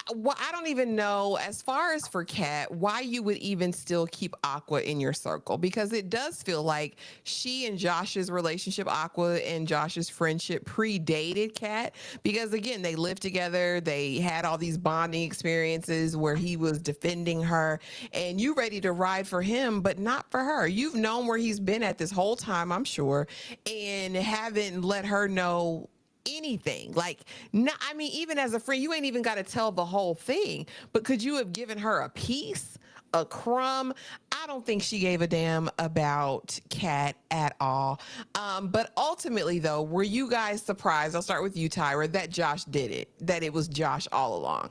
D: I don't even know, as far as for Kat, why you would even still keep Aqua in your circle, because it does feel like she and Josh's relationship, Aqua and Josh's friendship, predated Kat, because again, they lived together, they had all these bonding experiences where he was defending her, and you ready to ride for him, but not for her. You've known where he's been at this whole time, I'm sure, and haven't let her know anything. Like, no, I mean, even as a friend, you ain't even got to tell the whole thing, but could you have given her a piece, a crumb? I don't think she gave a damn about Kat at all. But ultimately, though, were you guys surprised? I'll start with you, Tyra, that Josh did it, that it was Josh all along.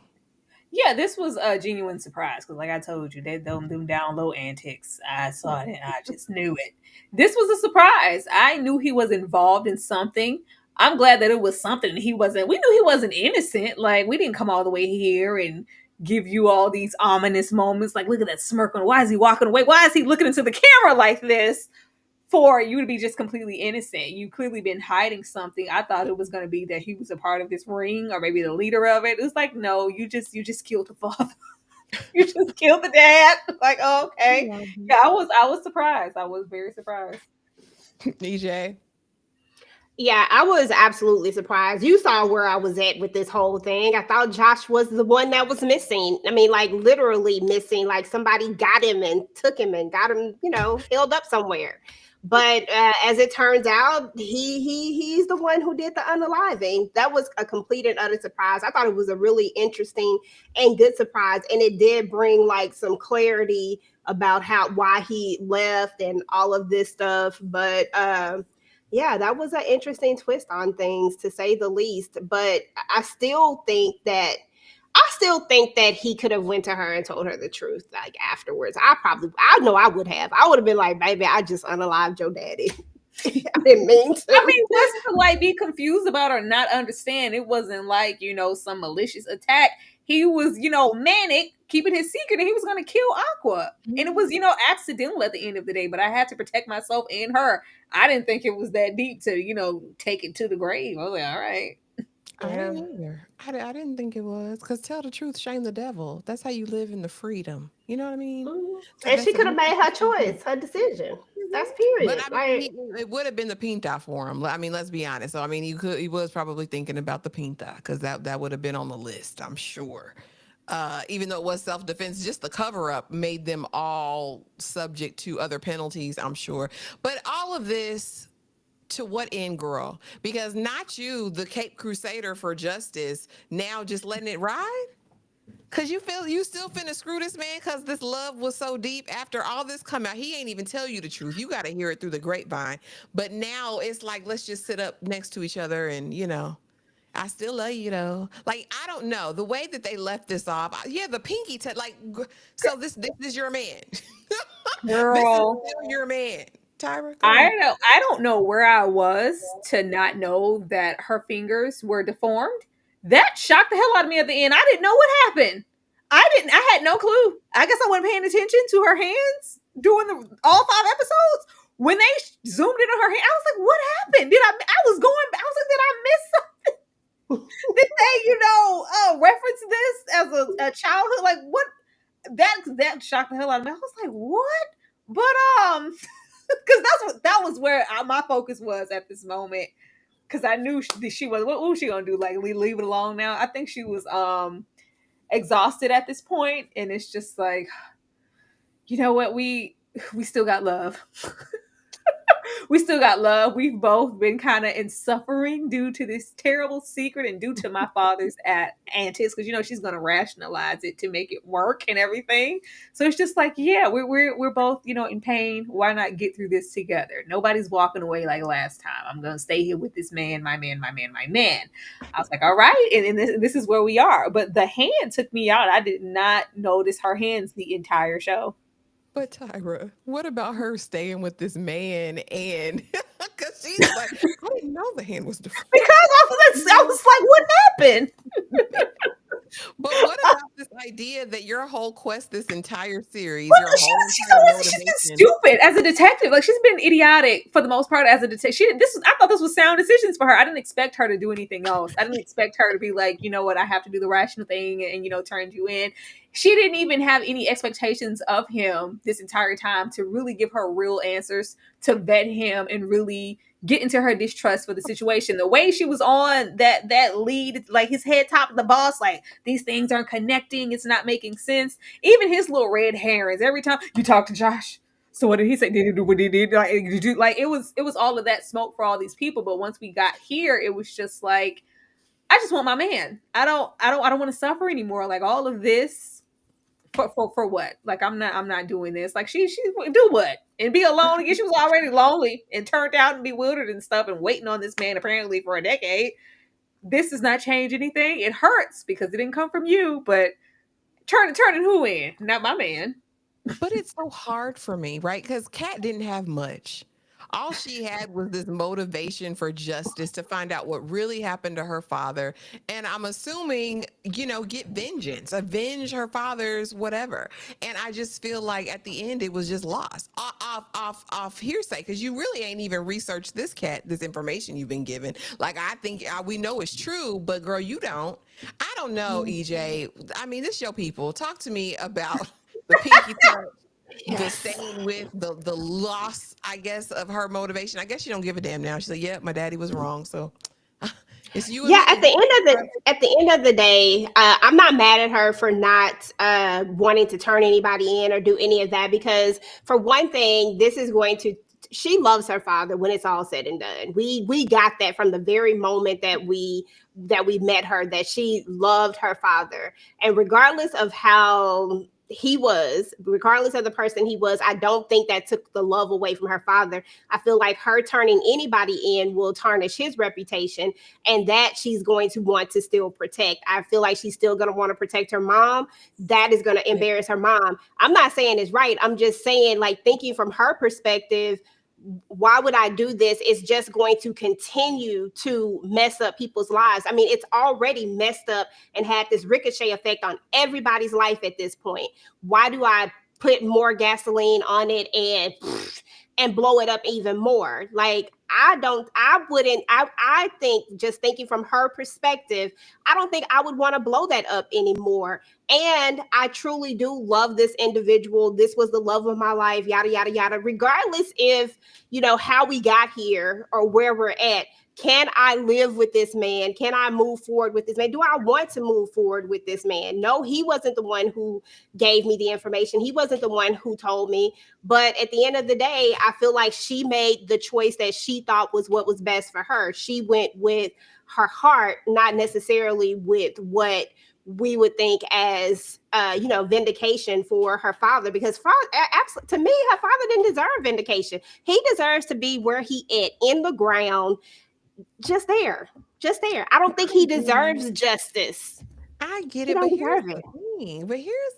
E: Yeah, this was a genuine surprise because, like I told you, them down low antics. I saw it and I just knew it. This was a surprise. I knew he was involved in something. I'm glad that it was something he wasn't. We knew he wasn't innocent. Like, we didn't come all the way here and give you all these ominous moments. Like, look at that smirk on. Why is he walking away? Why is he looking into the camera like this? For you to be just completely innocent. You clearly been hiding something. I thought it was going to be that he was a part of this ring or maybe the leader of it. It was like, no, you just killed the father. You just killed the dad. Like, oh, okay. Yeah, I was surprised. I was very surprised.
D: EJ?
F: Yeah, I was absolutely surprised. You saw where I was at with this whole thing. I thought Josh was the one that was missing. I mean, like literally missing. Like somebody got him and took him and got him, held up somewhere. But as it turns out, he's the one who did the unaliving. That was a complete and utter surprise. I thought it was a really interesting and good surprise, and it did bring like some clarity about why he left and all of this stuff. But yeah, that was an interesting twist on things, to say the least. But I still think that he could have went to her and told her the truth, like afterwards. I know I would have. I would have been like, baby, I just unalived your daddy. I didn't mean to.
E: I mean, wasn't to like be confused about or not understand. It wasn't like, some malicious attack. He was, manic, keeping his secret, and he was going to kill Aqua. And it was, accidental at the end of the day, but I had to protect myself and her. I didn't think it was that deep to, take it to the grave. I was like, all right.
D: I didn't either. I didn't think it was, because tell the truth, shame the devil. That's how you live in the freedom. You know what I mean?
F: And she could have made her choice, her decision. That's period.
D: But I mean, it would have been the pinta for him. I mean, let's be honest. So I mean, he was probably thinking about the pinta, because that would have been on the list, I'm sure. Even though it was self-defense, just the cover-up made them all subject to other penalties, I'm sure. But all of this, to what end, girl? Because not you, the Cape Crusader for justice, now just letting it ride? Because you feel you still finna screw this man because this love was so deep after all this come out. He ain't even tell you the truth. You got to hear it through the grapevine. But now it's like, let's just sit up next to each other and, I still love you, though. Like, I don't know. The way that they left this off, yeah, the pinky, so this is your man.
E: Girl.
D: This is still your man. Tyra,
E: I don't know where I was to not know that her fingers were deformed. That shocked the hell out of me at the end. I didn't know what happened. I had no clue. I guess I wasn't paying attention to her hands during all 5 episodes. When they zoomed in on her hand, I was like, what happened? I was like, did I miss something? Did they, reference this as a childhood? Like, what? That shocked the hell out of me. I was like, what? But, because that was where my focus was at this moment, because I knew she was, what was she gonna do, like leave it alone now? I think she was exhausted at this point, and it's just like, you know what, we still got love. we still got love. We've both been kind of in suffering due to this terrible secret and due to my father's antics, because she's gonna rationalize it to make it work and everything. So it's just like, yeah, we're both in pain. Why not get through this together? Nobody's walking away like last time. I'm gonna stay here with this man, my man, my man, my man. I was like, all right, and this is where we are. But the hand took me out. I did not notice her hands the entire show.
D: But Tyra, what about her staying with this man? And because she's like, I didn't know the hand was deformed.
E: Because I was like, what happened?
D: But what about this idea that your whole quest, this entire series,
E: Well,
D: your
E: she's
D: whole entire
E: been
D: motivation,
E: stupid as a detective. Like, she's been idiotic for the most part as a detective. I thought this was sound decisions for her. I didn't expect her to do anything else. I didn't expect her to be like, you know what, I have to do the rational thing and turn you in. She didn't even have any expectations of him this entire time to really give her real answers, to vet him and really get into her distrust for the situation. The way she was on that lead, like his head top of the boss, like these things aren't connecting, it's not making sense. Even his little red herrings. Every time you talk to Josh, so what did he say? Did he do what he did? Like it was all of that smoke for all these people. But once we got here, it was just like, I just want my man. I don't want to suffer anymore. Like all of this. For what? Like I'm not doing this. Like she do what? And be alone again. She was already lonely and turned out and bewildered and stuff and waiting on this man apparently for a decade. This does not change anything. It hurts because it didn't come from you, but turning who in? Not my man.
D: but it's so hard for me, right? Because Kat didn't have much. All she had was this motivation for justice to find out what really happened to her father. And I'm assuming, get vengeance, avenge her father's whatever. And I just feel like at the end, it was just lost off hearsay, because you really ain't even researched this information you've been given. Like, I think we know it's true, but girl, you don't. I don't know, EJ. I mean, this your people. Talk to me about the pinky punch. Yes. The staying with the loss, I guess, of her motivation. I guess she don't give a damn now. She said, "Yeah, my daddy was wrong." So it's you.
F: Yeah, at the end of the day, I'm not mad at her for not wanting to turn anybody in or do any of that, because for one thing, she loves her father when it's all said and done. We got that from the very moment that we met her, that she loved her father, and regardless of how he was, regardless of the person he was, I don't think that took the love away from her father. I feel like her turning anybody in will tarnish his reputation, and that she's going to want to still protect. I feel like she's still going to want to protect her mom. That is going to embarrass her mom. I'm not saying it's right. I'm just saying, like, thinking from her perspective, why would I do this? It's just going to continue to mess up people's lives. I mean, it's already messed up and had this ricochet effect on everybody's life at this point. Why do I put more gasoline on it and blow it up even more? Like, I think, just thinking from her perspective, I don't think I would want to blow that up anymore. And I truly do love this individual. This was the love of my life, yada, yada, yada. Regardless if, how we got here or where we're at, can I live with this man? Can I move forward with this man? Do I want to move forward with this man? No, he wasn't the one who gave me the information. He wasn't the one who told me. But at the end of the day, I feel like she made the choice that she thought was what was best for her. She went with her heart, not necessarily with what we would think as, vindication for her father, because to me, her father didn't deserve vindication. He deserves to be where he at, in the ground, just there. I don't think he deserves justice.
D: I get it, but here's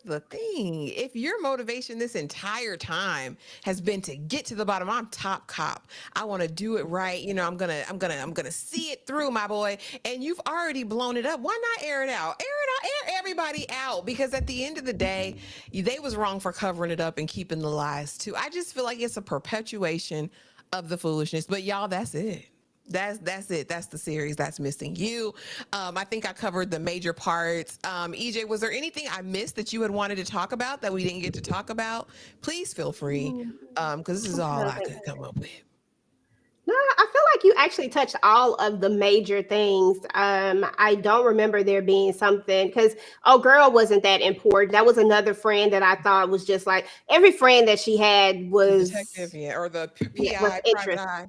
D: the thing. If your motivation this entire time has been to get to the bottom, I'm top cop. I want to do it right. I'm gonna see it through, my boy. And you've already blown it up. Why not air it out? Air everybody out. Because at the end of the day, they was wrong for covering it up and keeping the lies too. I just feel like it's a perpetuation of the foolishness. But y'all, that's it. That's it. That's the series. That's Missing You. I think I covered the major parts. EJ, was there anything I missed that you had wanted to talk about that we didn't get to talk about? Please feel free, because this is all I could come up with.
F: No, I feel like you actually touched all of the major things. I don't remember there being something because oh girl wasn't that important. That was another friend that I thought was just like every friend that she had was
D: Detective, yeah, or the PI,
F: was
D: private
F: interesting.
D: eye.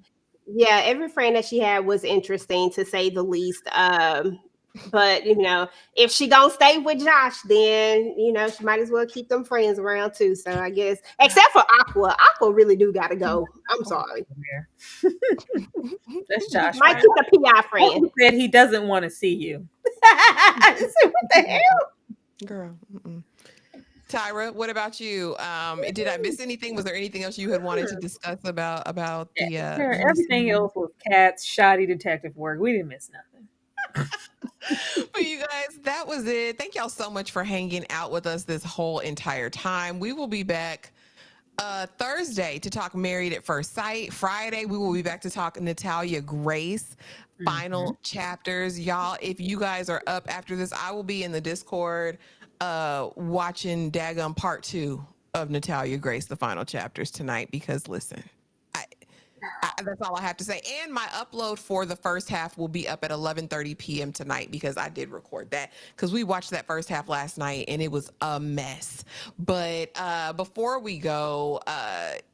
F: Yeah, every friend that she had was interesting to say the least. But if she gonna stay with Josh, then she might as well keep them friends around too. So I guess, except for Aqua really do gotta go. I'm sorry.
E: That's Josh.
F: Might keep a PI friend.
E: He said he doesn't want to see you. I said, what the hell?
D: Girl. Tyra, what about you? Did I miss anything? Was there anything else you had wanted to discuss about the
E: everything else was Kat's shoddy detective work. We didn't miss nothing.
D: But you guys, that was it. Thank y'all so much for hanging out with us this whole entire time. We will be back Thursday to talk Married at First Sight. Friday, we will be back to talk Natalia Grace final chapters. Y'all, if you guys are up after this, I will be in the Discord watching Daggum part 2 of Natalia Grace, the final chapters tonight, because listen, that's all I have to say. And my upload for the first half will be up at 11:30 p.m. tonight because I did record that because we watched that first half last night and it was a mess. But before we go,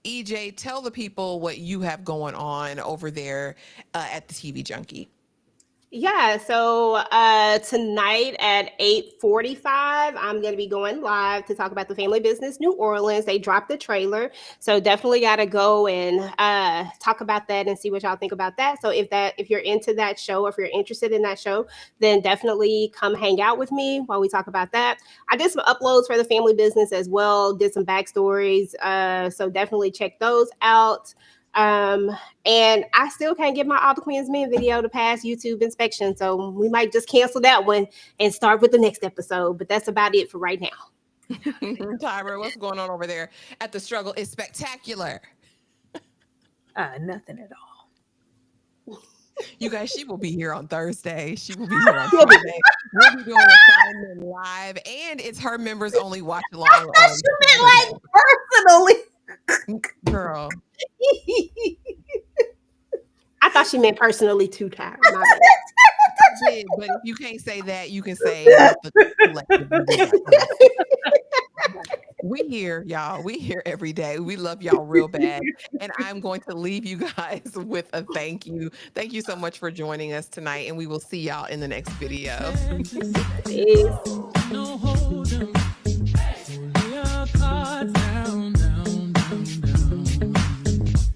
D: EJ, tell the people what you have going on over there at the TV Junkie.
F: Yeah, so tonight at 8:45, I'm going to be going live to talk about the Family Business New Orleans. They dropped the trailer, so definitely got to go and talk about that and see what y'all think about that. So if you're into that show, or if you're interested in that show, then definitely come hang out with me while we talk about that. I did some uploads for the Family Business as well, did some backstories, so definitely check those out. And I still can't get my All the Queens Men video to pass YouTube inspection, so we might just cancel that one and start with the next episode. But that's about it for right now.
D: Tyra, what's going on over there at the Struggle is Spectacular?
E: Nothing at all.
D: You guys, she will be here on Thursday. She will be here on Friday. We'll be doing assignment live, and it's her members only watch along.
F: I meant like personally,
D: girl.
F: I thought she meant personally too, Tyra.
D: But if you can't say that, you can say we here, y'all. We here every day. We love y'all real bad. And I'm going to leave you guys with a thank you. Thank you so much for joining us tonight. And we will see y'all in the next video.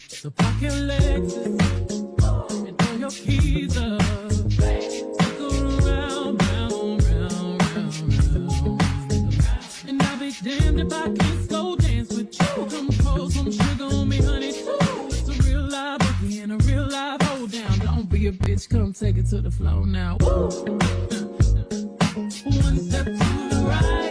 I: So pack your legs and throw your keys up. Go round, round, round, round, round. And I'll be damned if I can't slow dance with you. Come pour some sugar on me, honey, too. It's a real live boogie and a real live hold down. Don't be a bitch, come take it to the floor now. Woo. One step to the